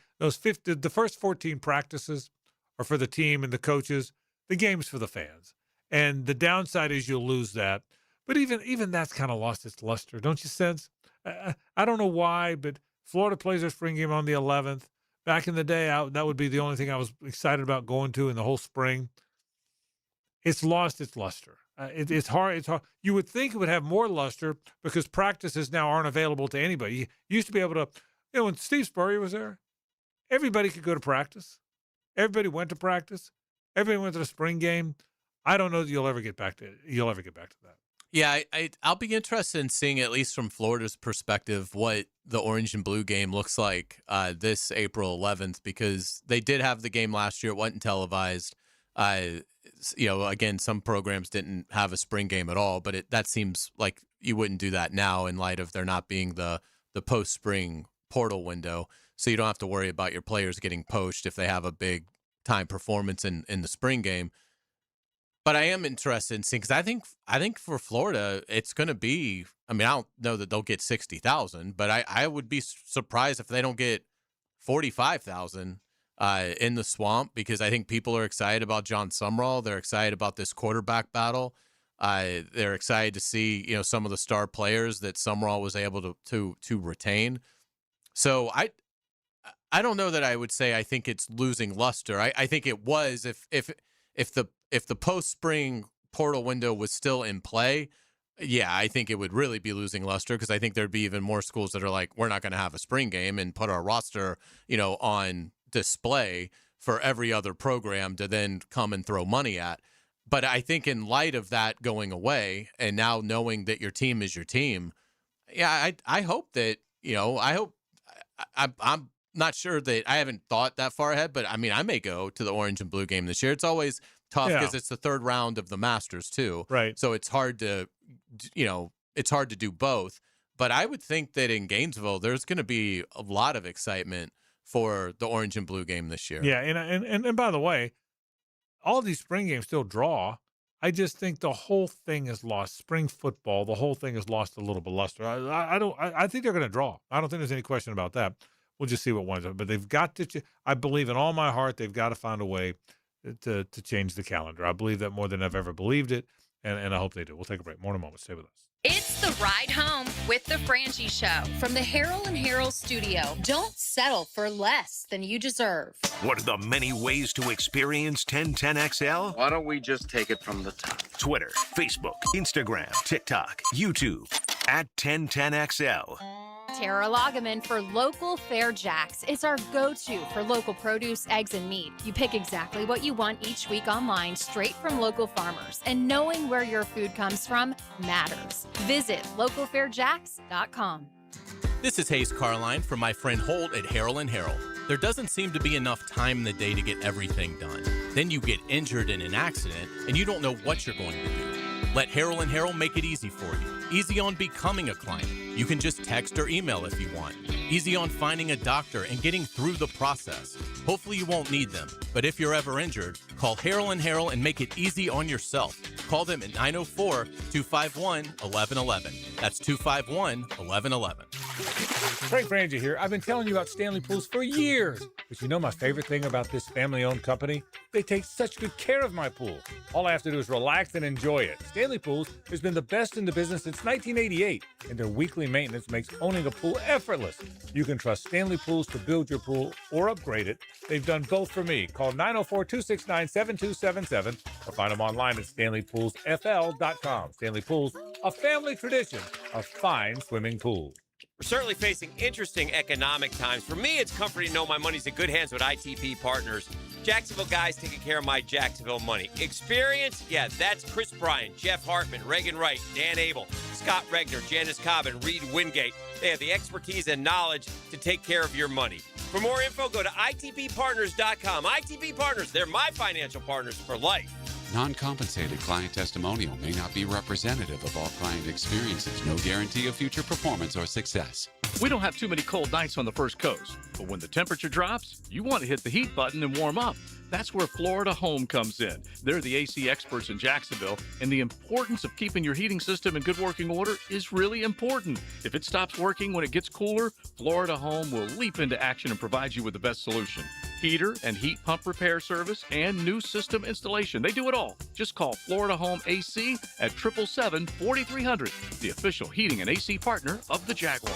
first 14 practices are for the team and the coaches. The game's for the fans. And the downside is you'll lose that. But even that's kind of lost its luster, don't you sense? I don't know why, but Florida plays their spring game on the 11th. Back in the day, that would be the only thing I was excited about going to in the whole spring. It's lost its luster. It's hard. You would think it would have more luster because practices now aren't available to anybody. You used to be able to, when Steve Spurrier was there, everybody could go to practice. Everybody went to practice. Everybody went to the spring game. I don't know that you'll ever get back to that. Yeah, I'll be interested in seeing, at least from Florida's perspective, what the orange and blue game looks like this April 11th, because they did have the game last year. It wasn't televised. Again, some programs didn't have a spring game at all, but that seems like you wouldn't do that now in light of there not being the post-spring portal window. So you don't have to worry about your players getting poached if they have a big time performance in the spring game. But I am interested in seeing, because I think for Florida, it's going to be, I don't know that they'll get 60,000, but I would be surprised if they don't get 45,000 in the Swamp, because I think people are excited about John Sumrall. They're excited about this quarterback battle. They're excited to see, some of the star players that Sumrall was able to retain. So I don't know that I would say I think it's losing luster. I think it was if the post-spring portal window was still in play, yeah, I think it would really be losing luster, because I think there'd be even more schools that are like, we're not going to have a spring game and put our roster, on display for every other program to then come and throw money at. But I think in light of that going away and now knowing that your team is your team, yeah, I hope that, I'm not sure that I haven't thought that far ahead, but I may go to the orange and blue game this year. It's always tough because it's the third round of the Masters too. Right. So it's hard to, do both. But I would think that in Gainesville, there's going to be a lot of excitement for the orange and blue game this year. Yeah. And by the way, all these spring games still draw. I just think the whole thing is lost. Spring football, the whole thing has lost a little bit of luster. I think they're going to draw. I don't think there's any question about that. We'll just see what winds up. But they've got to. I believe in all my heart they've got to find a way to change the calendar. I believe that more than I've ever believed it. and I hope they do. We'll take a break. More in a moment. Stay with us. It's the ride home with the Frangie Show from the Harold and Harold studio. Don't settle for less than you deserve. What are the many ways to experience 1010XL? Why don't we just take it from the top? Twitter, Facebook, Instagram, TikTok, YouTube, at 1010XL. Tara Lagaman for Local Fair Jacks. It's our go-to for local produce, eggs, and meat. You pick exactly what you want each week online, straight from local farmers. And knowing where your food comes from matters. Visit localfairjacks.com. This is Hayes Carline from my friend Holt at Harold and Harold. There doesn't seem to be enough time in the day to get everything done. Then you get injured in an accident and you don't know what you're going to do. Let Harold and Harold make it easy for you. Easy on becoming a client. You can just text or email if you want. Easy on finding a doctor and getting through the process. Hopefully you won't need them, but if you're ever injured, call Harold and Harold and make it easy on yourself. Call them at 904-251-1111. That's 251-1111. Frank Frangie here. I've been telling you about Stanley Pools for years. But you know my favorite thing about this family-owned company? They take such good care of my pool. All I have to do is relax and enjoy it. Stanley Pools has been the best in the business since 1988, and their weekly maintenance makes owning a pool effortless. You can trust Stanley Pools to build your pool or upgrade it. They've done both for me. Call 904-269-7277 or find them online at StanleyPoolsFL.com. Stanley Pools, a family tradition of fine swimming pools. We're certainly facing interesting economic times. For me, it's comforting to know my money's in good hands with ITP Partners. Jacksonville guys taking care of my Jacksonville money. Experience? Yeah, that's Chris Bryan, Jeff Hartman, Reagan Wright, Dan Abel, Scott Regner, Janice Cobb, and Reed Wingate. They have the expertise and knowledge to take care of your money. For more info, go to ITPPartners.com. ITP Partners, they're my financial partners for life. Non-compensated client testimonial may not be representative of all client experiences. No guarantee of future performance or success. We don't have too many cold nights on the First Coast, but when the temperature drops, you want to hit the heat button and warm up. That's where Florida Home comes in. They're the AC experts in Jacksonville, and the importance of keeping your heating system in good working order is really important. If it stops working when it gets cooler, Florida Home will leap into action and provide you with the best solution. Heater and heat pump repair service and new system installation. They do it all. Just call Florida Home AC at 777-4300, the official heating and AC partner of the Jaguars.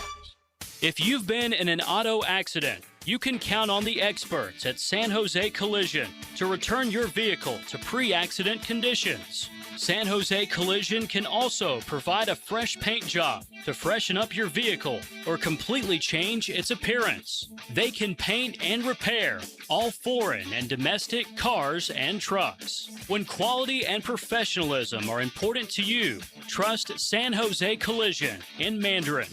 If you've been in an auto accident, you can count on the experts at San Jose Collision to return your vehicle to pre-accident conditions. San Jose Collision can also provide a fresh paint job to freshen up your vehicle or completely change its appearance. They can paint and repair all foreign and domestic cars and trucks. When quality and professionalism are important to you, trust San Jose Collision in Mandarin.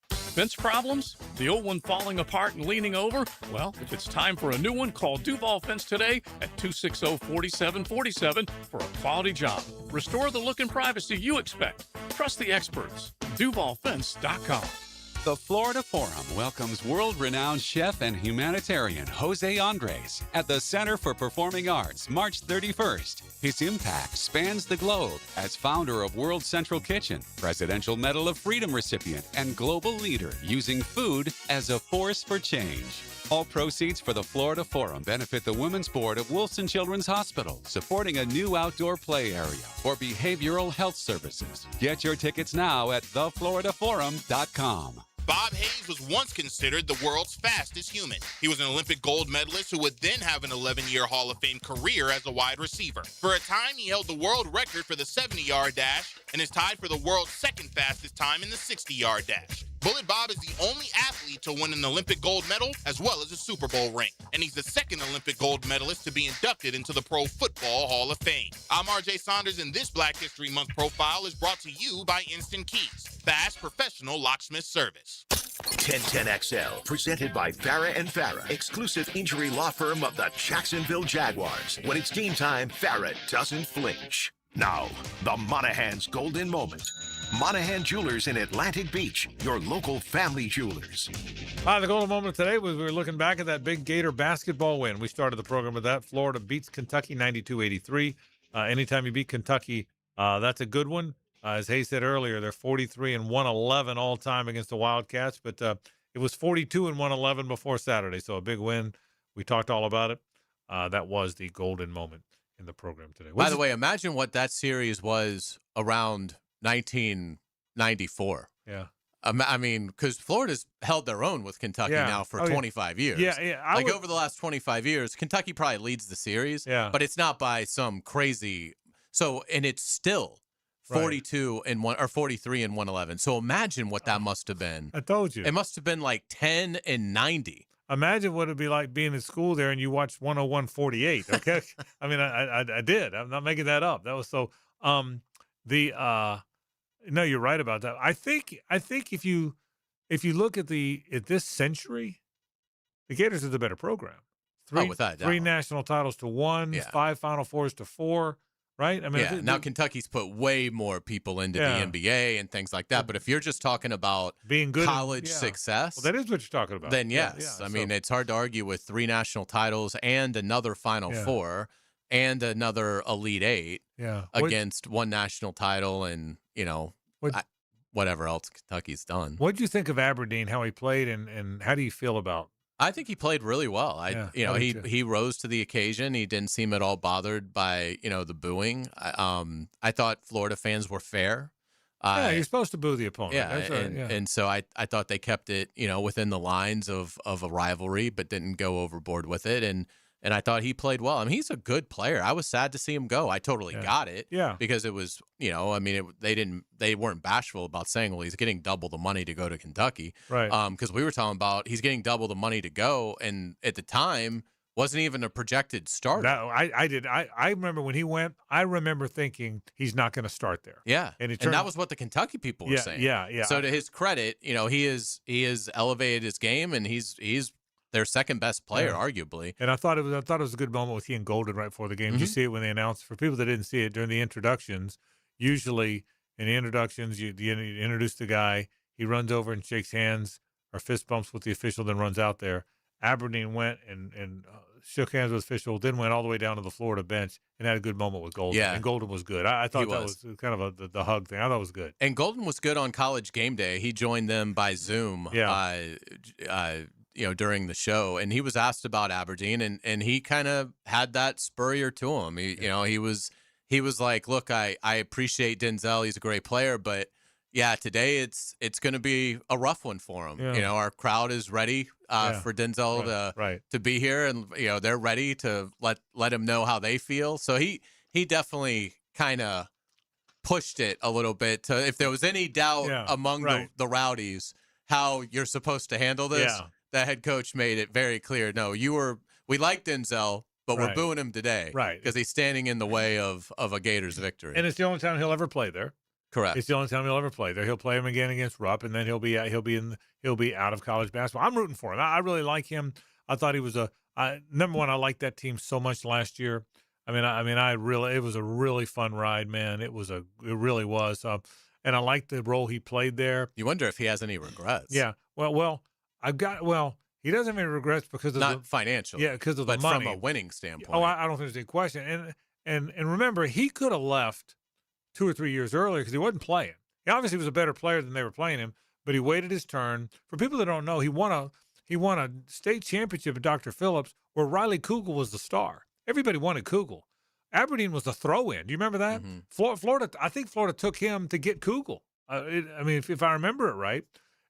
Fence problems? The old one falling apart and leaning over? Well, if it's time for a new one, call Duval Fence today at 260-4747 for a quality job. Restore the look and privacy you expect. Trust the experts. DuvalFence.com. The Florida Forum welcomes world-renowned chef and humanitarian Jose Andres at the Center for Performing Arts March 31st. His impact spans the globe as founder of World Central Kitchen, Presidential Medal of Freedom recipient, and global leader using food as a force for change. All proceeds for the Florida Forum benefit the Women's Board of Wilson Children's Hospital, supporting a new outdoor play area for behavioral health services. Get your tickets now at thefloridaforum.com. Bob Hayes was once considered the world's fastest human. He was an Olympic gold medalist who would then have an 11-year Hall of Fame career as a wide receiver. For a time, he held the world record for the 70-yard dash and is tied for the world's second fastest time in the 60-yard dash. Bullet Bob is the only athlete to win an Olympic gold medal as well as a Super Bowl ring. And he's the second Olympic gold medalist to be inducted into the Pro Football Hall of Fame. I'm RJ Saunders, and this Black History Month profile is brought to you by Instant Keys, fast professional locksmith service. 1010XL, presented by Farah & Farah, exclusive injury law firm of the Jacksonville Jaguars. When it's game time, Farah doesn't flinch. Now, the Monahan's Golden Moment. Monahan Jewelers in Atlantic Beach, your local family jewelers. Hi, the golden moment today was we were looking back at that big Gator basketball win. We started the program with that. Florida beats Kentucky 92-83. Anytime you beat Kentucky, that's a good one. As Hayes said earlier, they're 43-111 all time against the Wildcats, but it was 42-111 before Saturday, so a big win. We talked all about it. That was the golden moment in the program today. By the way, imagine what that series was around 1994. Yeah. I mean, because Florida's held their own with Kentucky now for 25 years. Yeah. Over the last 25 years, Kentucky probably leads the series. Yeah. But it's not by some crazy. So, and it's still 42 and 1 or 43 and 111. So imagine what that must have been. I told you. It must have been like 10 and 90. Imagine what it'd be like being in school there and you watched 101-48. Okay. I mean, I did. I'm not making that up. That was so. No, you're right about that. I think if you look at this century, the Gators are the better program. Without a doubt. 3 national titles to 1, 5 Final Fours to 4. Right? I mean, now Kentucky's put way more people into the NBA and things like that. But if you're just talking about being good college success, well, that is what you're talking about. Then yes, I mean it's hard to argue with 3 national titles and another Final Four and another Elite Eight against 1 national title and whatever else Kentucky's done. What did you think of Aberdeen? How he played and how do you feel about? I think he played really well. He rose to the occasion. He didn't seem at all bothered by the booing. I thought Florida fans were fair. You're supposed to boo the opponent. And so I thought they kept it within the lines of a rivalry, but didn't go overboard with it. And I thought he played well. I mean, he's a good player. I was sad to see him go. I totally got it. Yeah. Because it was, they weren't bashful about saying, well, he's getting double the money to go to Kentucky. Right. Because we were talking about he's getting double the money to go. And at the time, wasn't even a projected starter. I remember when he went, I remember thinking he's not going to start there. Yeah. And that was what the Kentucky people were saying. Yeah. So to his credit, he is elevated his game and he's their second best player, arguably. And I thought it was a good moment with he and Golden right before the game. Did you see it when they announced? For people that didn't see it during the introductions, usually in the introductions, you introduce the guy, he runs over and shakes hands or fist bumps with the official, then runs out there. Aberdeen went and shook hands with the official, then went all the way down to the Florida bench and had a good moment with Golden. Yeah. And Golden was good. I thought that was kind of the hug thing. I thought it was good. And Golden was good on College Game Day. He joined them by Zoom. During the show, and he was asked about Aberdeen, and he kind of had that spurrier to him. He was like, look, I appreciate Denzel. He's a great player, but today it's going to be a rough one for him. Yeah. Our crowd is ready for Denzel to be here, and they're ready to let him know how they feel. So he definitely kind of pushed it a little bit to, if there was any doubt among the Rowdies how you're supposed to handle this. Yeah. The head coach made it very clear. No, we like Denzel, but we're booing him today. Right. Because he's standing in the way of a Gators victory. And it's the only time he'll ever play there. Correct. It's the only time he'll ever play there. He'll play him again against Rupp, and then he'll be out of college basketball. I'm rooting for him. I really like him. I thought he was number one. I liked that team so much last year. It was a really fun ride, man. It really was. And I liked the role he played there. You wonder if he has any regrets. Yeah. Well, he doesn't have any regrets because of not financially. Yeah, because of the but money. From a winning standpoint. Oh, I don't think there's any question. And remember, he could have left 2 or 3 years earlier because he wasn't playing. He obviously was a better player than they were playing him, but he waited his turn. For people that don't know, he won a state championship at Dr. Phillips where Riley Kugel was the star. Everybody wanted Kugel. Aberdeen was the throw-in. Do you remember that? Mm-hmm. Florida. I think Florida took him to get Kugel. If I remember it right.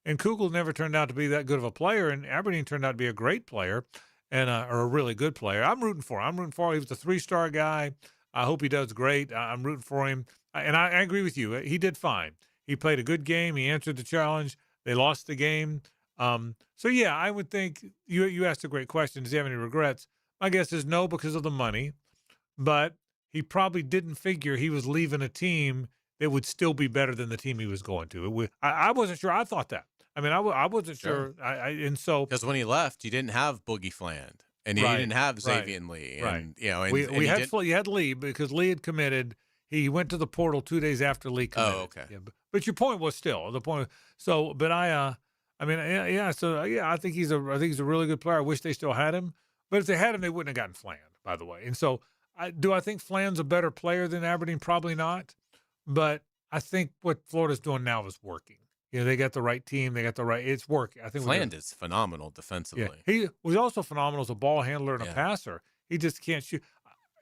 And Kugel never turned out to be that good of a player, and Aberdeen turned out to be a great player or a really good player. I'm rooting for him. He was a 3-star guy. I hope he does great. I'm rooting for him. And I agree with you. He did fine. He played a good game. He answered the challenge. They lost the game. I would think you asked a great question. Does he have any regrets? My guess is no, because of the money. But he probably didn't figure he was leaving a team that would still be better than the team he was going to. I wasn't sure. I thought that. I wasn't sure. Because when he left, you didn't have Boogie Fland, and you didn't have Xavier Lee, and you had Lee because Lee had committed. He went to the portal 2 days after Lee committed. Oh, okay. Yeah, but your point was still the point. So, but I think he's a really good player. I wish they still had him, but if they had him, they wouldn't have gotten Fland, by the way. And so, do I think Fland's a better player than Aberdeen? Probably not. But I think what Florida's doing now is working. They got the right team. They got the right. It's working. I think Fland is phenomenal defensively. Yeah. He was also phenomenal as a ball handler and a passer. He just can't shoot.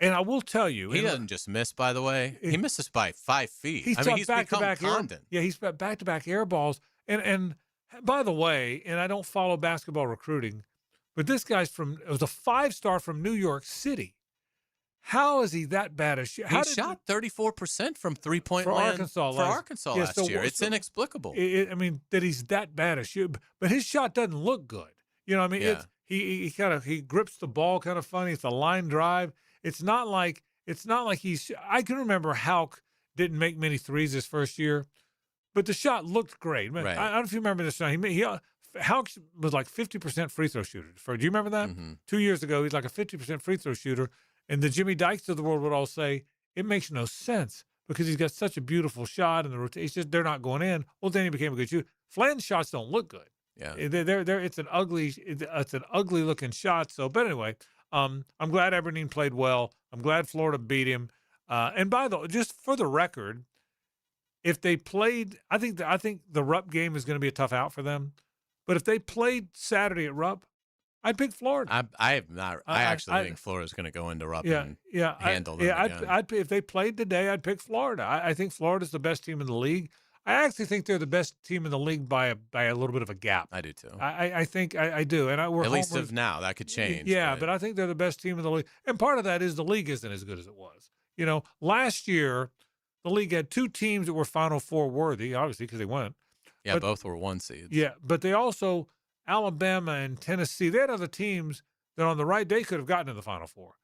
And I will tell you, he doesn't just miss. By the way, he misses by 5 feet. He's become Condon. He's back-to-back air balls. And by the way, and I don't follow basketball recruiting, but this guy's was a 5-star from New York City. How is he that bad? He shot 34% from three-point land for Arkansas last year. It's inexplicable. That he's that bad a shoot, but his shot doesn't look good. You know what I mean? Yeah. He grips the ball kind of funny. It's a line drive. It's not like he's. I can remember Houck didn't make many threes his first year, but the shot looked great. Right. I don't know if you remember this. Houck was like 50% free throw shooter. Do you remember that? Mm-hmm. 2 years ago, he's like a 50% free throw shooter, and the Jimmy Dykes of the world would all say it makes no sense because he's got such a beautiful shot and the rotation. They're not going in. Well, then he became a good shooter. Flynn's shots don't look good. Yeah, it's an ugly looking shot. So, but anyway. I'm glad Aberdeen played well. I'm glad Florida beat him. And by the way, just for the record, if they played, I think the Rupp game is going to be a tough out for them. But if they played Saturday at Rupp, I'd pick Florida. I actually think Florida's going to go into Rupp and handle them. I'd if they played today, I'd pick Florida. I think Florida's the best team in the league. I actually think they're the best team in the league by a little bit of a gap. I do too. I think I do, and we're at least of now that could change. Yeah, but I think they're the best team in the league, and part of that is the league isn't as good as it was. You know, last year the league had 2 teams that were Final Four worthy, obviously because they went. Yeah, but, both were 1 seeds. Yeah, but they also Alabama and Tennessee. They had other teams that on the right day could have gotten to the Final Four.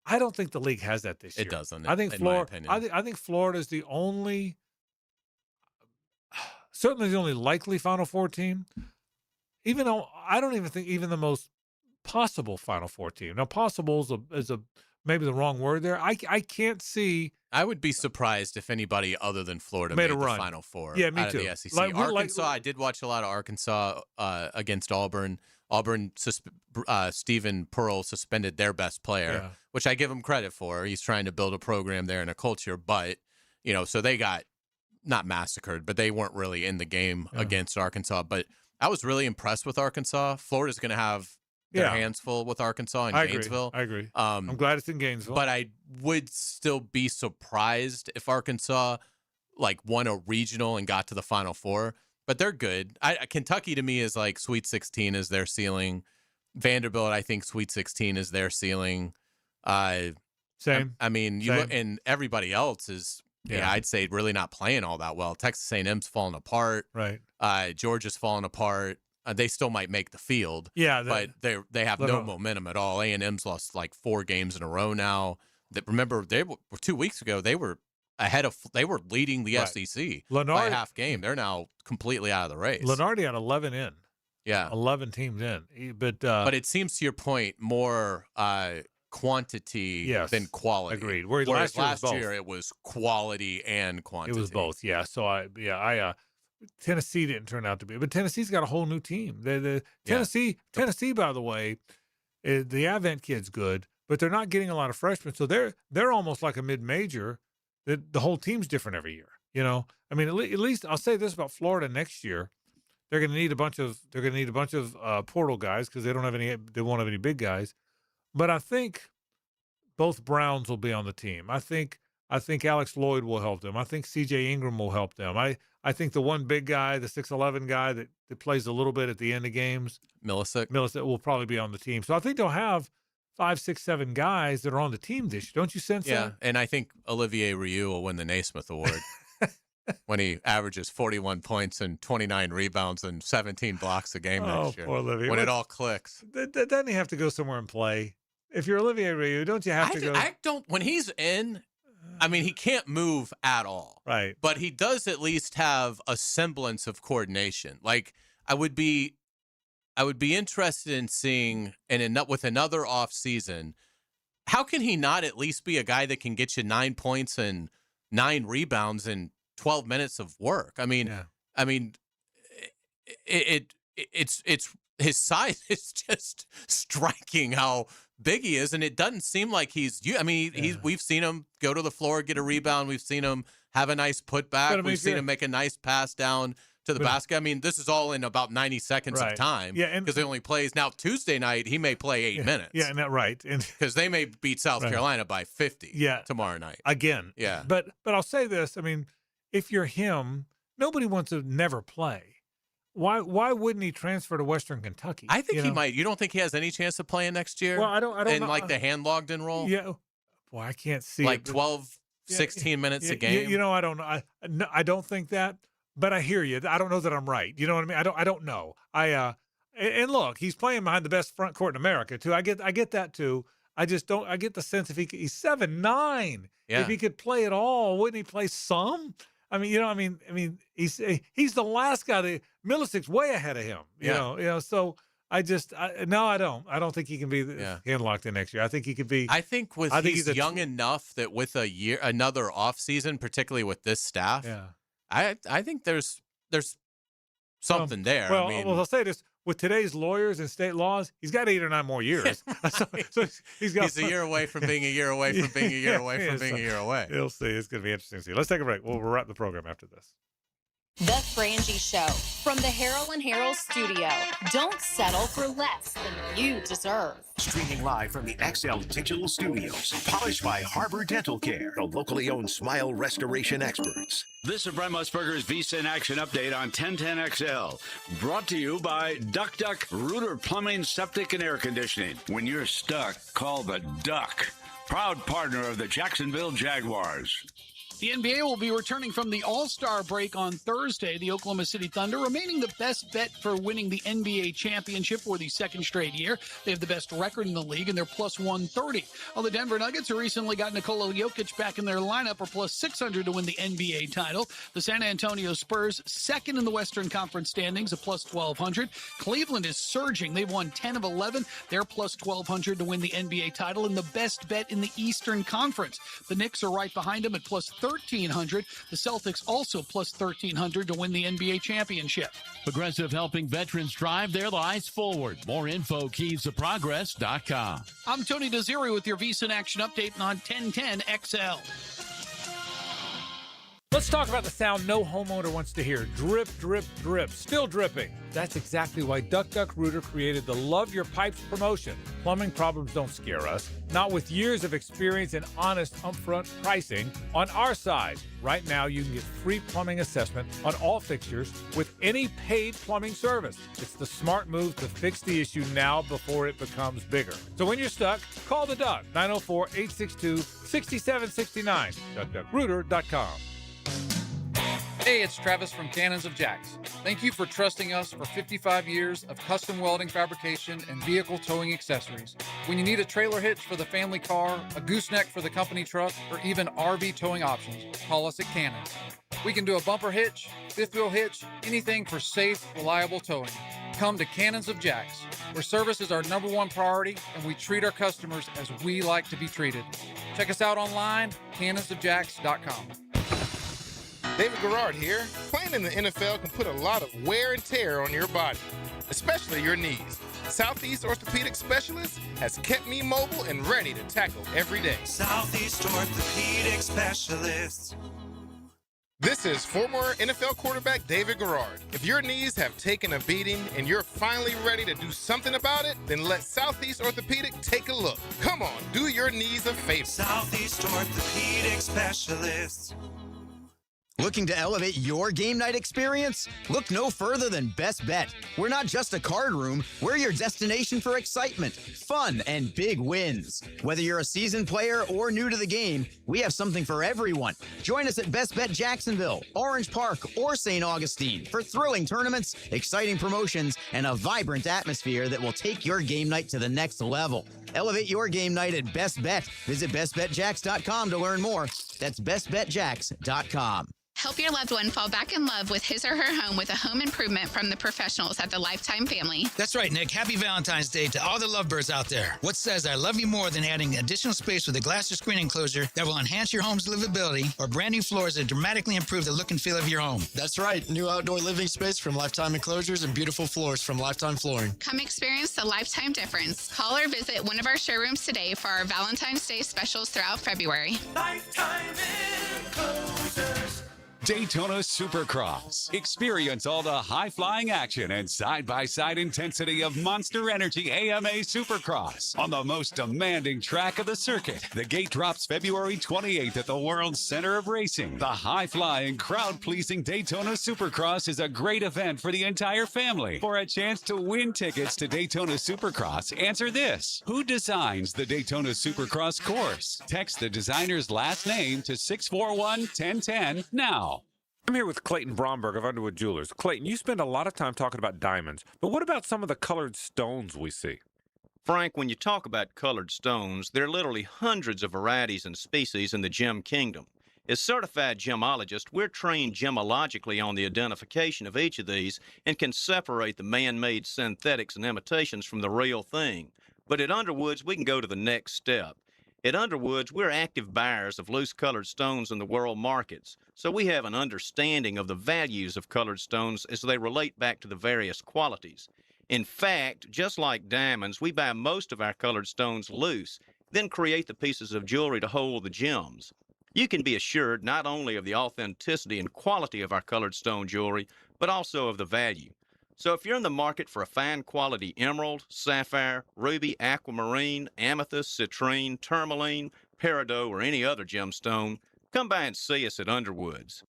I don't think the league has that this year. It doesn't. I think Florida. I think Florida is the only. Certainly the only likely Final Four team, even though I don't even think even the most possible Final Four team. Now, possible is a maybe the wrong word there. I can't see. I would be surprised if anody other than Florida made the Final Four. Yeah, me out too. Of the SEC. Arkansas, I did watch a lot of Arkansas against Auburn. Stephen Pearl suspended their best player, which I give him credit for. He's trying to build a program there and a culture, but so they got. Not massacred, but they weren't really in the game against Arkansas. But I was really impressed with Arkansas. Florida's going to have their hands full with Arkansas and Gainesville. I agree. I'm glad it's in Gainesville. But I would still be surprised if Arkansas won a regional and got to the Final Four. But they're good. Kentucky to me is like Sweet 16 is their ceiling. Vanderbilt, I think Sweet 16 is their ceiling. Same. I mean, you look, and everybody else is. Yeah, I'd say really not playing all that well. Texas A&M's falling apart. Right. Georgia's falling apart. They still might make the field. Yeah, but they have no momentum at all. A&M's lost 4 games in a row now. Remember, they were 2 weeks ago. They were they were leading the SEC by a half game. They're now completely out of the race. Lenardi had 11 in. Yeah, 11 teams in. But it seems to your point more. Quantity than quality. Agreed. Whereas last year it was quality and quantity. It was both. Yeah. So Tennessee didn't turn out to be, but Tennessee's got a whole new team. Tennessee, by the way, the Advent kid's good, but they're not getting a lot of freshmen, so they're almost like a mid-major. The whole team's different every year. I mean, at least I'll say this about Florida next year: they're going to need a bunch of portal guys because they won't have any big guys. But I think both Browns will be on the team. I think Alex Lloyd will help them. I think C.J. Ingram will help them. I think the one big guy, the 6'11" guy that plays a little bit at the end of games, Milicic will probably be on the team. So I think they'll have 5, 6, 7 guys that are on the team this year. Don't you sense that? Yeah, and I think Olivier Rioux will win the Naismith Award when he averages 41 points and 29 rebounds and 17 blocks a game next year. Poor Olivier. When it all clicks. Doesn't he have to go somewhere and play? If you're Olivier Rioux, don't you have to go? I don't. When he's in, I mean, he can't move at all. Right. But he does at least have a semblance of coordination. I would be interested in seeing, and with another off season, how can he not at least be a guy that can get you 9 points and 9 rebounds in 12 minutes of work? I mean, it's his size is just striking how big he is, and it doesn't seem like we've seen him go to the floor, get a rebound. We've seen him have a nice putback. We've seen him make a nice pass down to the basket. I mean, this is all in about 90 seconds of time. Yeah, because he only plays now. Tuesday night, he may play 8 minutes. Yeah, and that right, because they may beat South Carolina by 50. Tomorrow night again. Yeah, but I'll say this. I mean, if you're him, nobody wants to never play. Why wouldn't he transfer to Western Kentucky? I think he might. You don't think he has any chance of playing next year? Well, I don't and know. Like the hand logged in role. Yeah. Boy, I can't see like it, 12, 16 minutes a game. You know, I don't know. I don't think that, but I hear you. I don't know that I'm right. You know what I mean? I don't know. And look, he's playing behind the best front court in America too. I get that too. I just don't. I get the sense if he's 7'9". Yeah. If he could play at all, wouldn't he play some? I mean, you know, I mean, he's the last guy. Millicik's way ahead of him. You know. So I don't think he can be hand locked in next year. I think he could be. I think he's young enough that with another off season, particularly with this staff. Yeah. I think there's something there. Well, I mean, I'll say this. With today's lawyers and state laws, he's got 8 or 9 more years. so he's a year away from being a year away from being a year away from being a year away. You'll see. It's going to be interesting to see. Let's take a break. We'll wrap the program after this. The Frangie Show from the Harold and Harold studio. Don't settle for less than you deserve. Streaming live from the XL Digital Studios. Polished by Harbor Dental Care, the locally owned smile restoration experts. This is Brent Musburger's VSIN Action Update on 1010XL. Brought to you by Duck Rooter Plumbing, Septic, and Air Conditioning. When you're stuck, call the Duck. Proud partner of the Jacksonville Jaguars. The NBA will be returning from the All-Star break on Thursday. The Oklahoma City Thunder remaining the best bet for winning the NBA championship for the second straight year. They have the best record in the league, and they're plus 130. While the Denver Nuggets, who recently got Nikola Jokic back in their lineup, are plus 600 to win the NBA title. The San Antonio Spurs, second in the Western Conference standings, a plus 1,200. Cleveland is surging. They've won 10 of 11. They're plus 1,200 to win the NBA title, and the best bet in the Eastern Conference. The Knicks are right behind them at plus 1,300. The Celtics also plus 1,300 to win the NBA championship. Progressive helping veterans drive their lives forward. More info, keysofprogress.com. I'm Tony Desiri with your VSiN Action Update on 1010XL. Let's talk about the sound no homeowner wants to hear. Drip, drip, drip. Still dripping. That's exactly why Duck Rooter created the Love Your Pipes promotion. Plumbing problems don't scare us. Not with years of experience and honest upfront pricing on our side. Right now, you can get free plumbing assessment on all fixtures with any paid plumbing service. It's the smart move to fix the issue now before it becomes bigger. So when you're stuck, call the Duck, 904-862-6769, duckduckrooter.com. Hey, it's Travis from Cannons of Jacks. Thank you for trusting us for 55 years of custom welding fabrication and vehicle towing accessories. When you need a trailer hitch for the family car, a gooseneck for the company truck, or even RV towing options, call us at Cannons. We can do a bumper hitch, fifth wheel hitch, anything for safe, reliable towing. Come to Cannons of Jacks, where service is our #1 priority and we treat our customers as we like to be treated. Check us out online, cannonsofjacks.com. David Garrard here. Playing in the NFL can put a lot of wear and tear on your body, especially your knees. Southeast Orthopedic Specialist has kept me mobile and ready to tackle every day. Southeast Orthopedic Specialist. This is former NFL quarterback David Garrard. If your knees have taken a beating and you're finally ready to do something about it, then let Southeast Orthopedic take a look. Come on, do your knees a favor. Southeast Orthopedic Specialist. Looking to elevate your game night experience? Look no further than Best Bet. We're not just a card room, we're your destination for excitement, fun, and big wins. Whether you're a seasoned player or new to the game, we have something for everyone. Join us at Best Bet Jacksonville, Orange Park, or St. Augustine for thrilling tournaments, exciting promotions, and a vibrant atmosphere that will take your game night to the next level. Elevate your game night at Best Bet. Visit bestbetjacks.com to learn more. That's bestbetjacks.com. Help your loved one fall back in love with his or her home with a home improvement from the professionals at the Lifetime family. That's right, Nick. Happy Valentine's Day to all the lovebirds out there. What says I love you more than adding additional space with a glass or screen enclosure that will enhance your home's livability, or brand new floors that dramatically improve the look and feel of your home? That's right. New outdoor living space from Lifetime Enclosures and beautiful floors from Lifetime Flooring. Come experience the Lifetime difference. Call or visit one of our showrooms today for our Valentine's Day specials throughout February. Lifetime Enclosures. Daytona Supercross. Experience all the high-flying action and side-by-side intensity of Monster Energy AMA Supercross on the most demanding track of the circuit. The gate drops February 28th at the world's center of racing. The high-flying, crowd-pleasing Daytona Supercross is a great event for the entire family. For a chance to win tickets to Daytona Supercross, answer this. Who designs the Daytona Supercross course? Text the designer's last name to 641-1010 now. I'm here with Clayton Bromberg of Underwood Jewelers. Clayton, you spend a lot of time talking about diamonds, but what about some of the colored stones we see? Frank, when you talk about colored stones, there are literally hundreds of varieties and species in the gem kingdom. As certified gemologists, we're trained gemologically on the identification of each of these and can separate the man-made synthetics and imitations from the real thing. But at Underwoods, we can go to the next step. At Underwoods, we're active buyers of loose colored stones in the world markets, so we have an understanding of the values of colored stones as they relate back to the various qualities. In fact, just like diamonds, we buy most of our colored stones loose, then create the pieces of jewelry to hold the gems. You can be assured not only of the authenticity and quality of our colored stone jewelry, but also of the value. So if you're in the market for a fine quality emerald, sapphire, ruby, aquamarine, amethyst, citrine, tourmaline, peridot, or any other gemstone, come by and see us at Underwoods.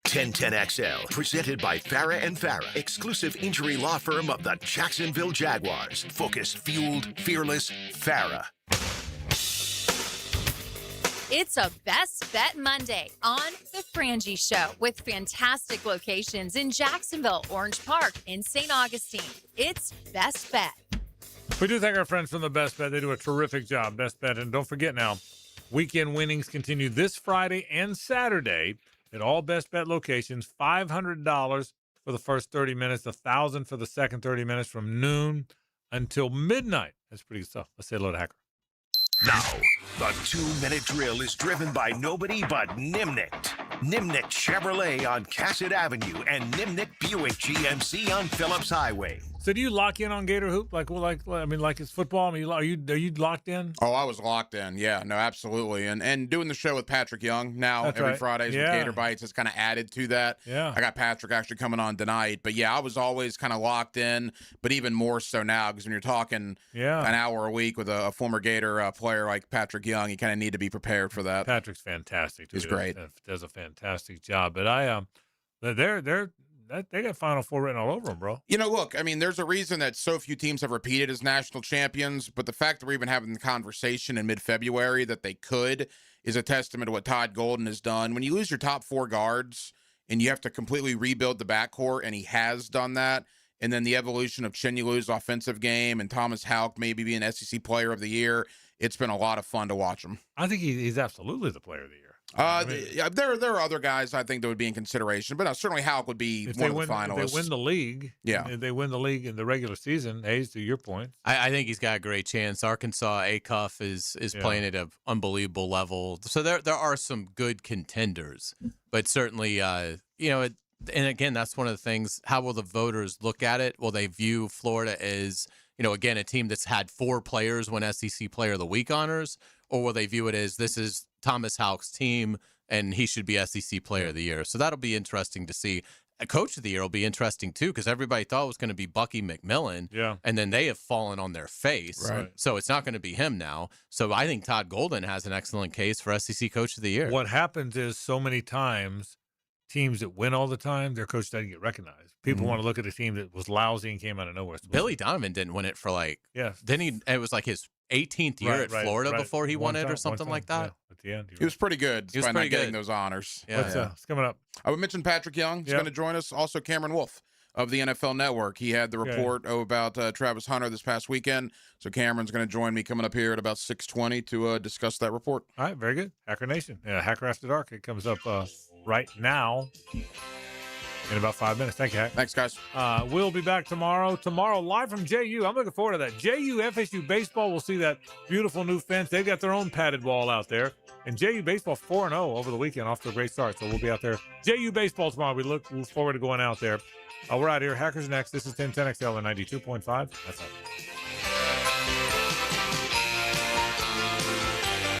1010XL, presented by Farah and Farah, exclusive injury law firm of the Jacksonville Jaguars. Focused, fueled, fearless, Farah. It's a Best Bet Monday on The Frangie Show with fantastic locations in Jacksonville, Orange Park, and St. Augustine. It's Best Bet. We do thank our friends from the Best Bet. They do a terrific job, Best Bet. And don't forget now, weekend winnings continue this Friday and Saturday at all Best Bet locations. $500 for the first 30 minutes, $1,000 for the second 30 minutes from noon until midnight. That's pretty good stuff. Let's say hello to Hacker. Now, the 2-minute drill is driven by nobody but Nimnicht. Nimnicht Chevrolet on Cassett Avenue and Nimnicht Buick GMC on Phillips Highway. So do you lock in on Gator Hoop? Like it's football? I mean, are you locked in? Oh, I was locked in. Yeah, no, absolutely. And doing the show with Patrick Young now That's every right. Fridays with Gator Bites has kind of added to that. Yeah. I got Patrick actually coming on tonight. But yeah, I was always kind of locked in, but even more so now because when you're talking an hour a week with a former Gator player like Patrick Young, you kind of need to be prepared for that. Patrick's fantastic. He's great. Does a fantastic job. But they got Final Four written all over them, bro. You know, look, I mean, there's a reason that so few teams have repeated as national champions, but the fact that we're even having the conversation in mid-February that they could is a testament to what Todd Golden has done. When you lose your top 4 guards and you have to completely rebuild the backcourt, and he has done that, and then the evolution of Chinyulu's offensive game and Thomas Houck maybe being SEC Player of the Year, it's been a lot of fun to watch him. I think he's absolutely the Player of the Year. There are other guys I think that would be in consideration, but certainly Houck would be one of the finalists. If they win the league, if they win the league in the regular season, Hayes, to your point. I think he's got a great chance. Arkansas ACUF is playing at an unbelievable level. So there are some good contenders, but certainly, and again, that's one of the things. How will the voters look at it? Will they view Florida as, again, a team that's had 4 players win SEC Player of the Week honors, or will they view it as this is Thomas Houck's team and he should be SEC Player of the Year? So that'll be interesting to see. A Coach of the Year will be interesting too, because everybody thought it was going to be Bucky McMillan, and then they have fallen on their face. Right. So it's not going to be him now. So I think Todd Golden has an excellent case for SEC Coach of the Year. What happens is so many times teams that win all the time, their coach doesn't get recognized. People want to look at a team that was lousy and came out of nowhere. Billy Donovan didn't win it for it was like his 18th year at Florida before he won it or something like that. At the end, he was pretty good. He was pretty getting good. those honors. What's coming up? I would mention Patrick Young. He's going to join us. Also, Cameron Wolf of the NFL Network. He had the report about Travis Hunter this past weekend. So Cameron's going to join me coming up here at about 6:20 to discuss that report. All right, very good. Hacker Nation. Hacker After Dark. It comes up right now in about 5 minutes. Thank you, Hack. Thanks, guys. We'll be back tomorrow. Tomorrow, live from JU. I'm looking forward to that. JU FSU baseball. We'll see that beautiful new fence. They've got their own padded wall out there. And JU baseball 4-0 over the weekend, off to a great start. So we'll be out there. JU baseball tomorrow. We look forward to going out there. We're out here. Hackers next. This is 1010XL and 92.5. That's all.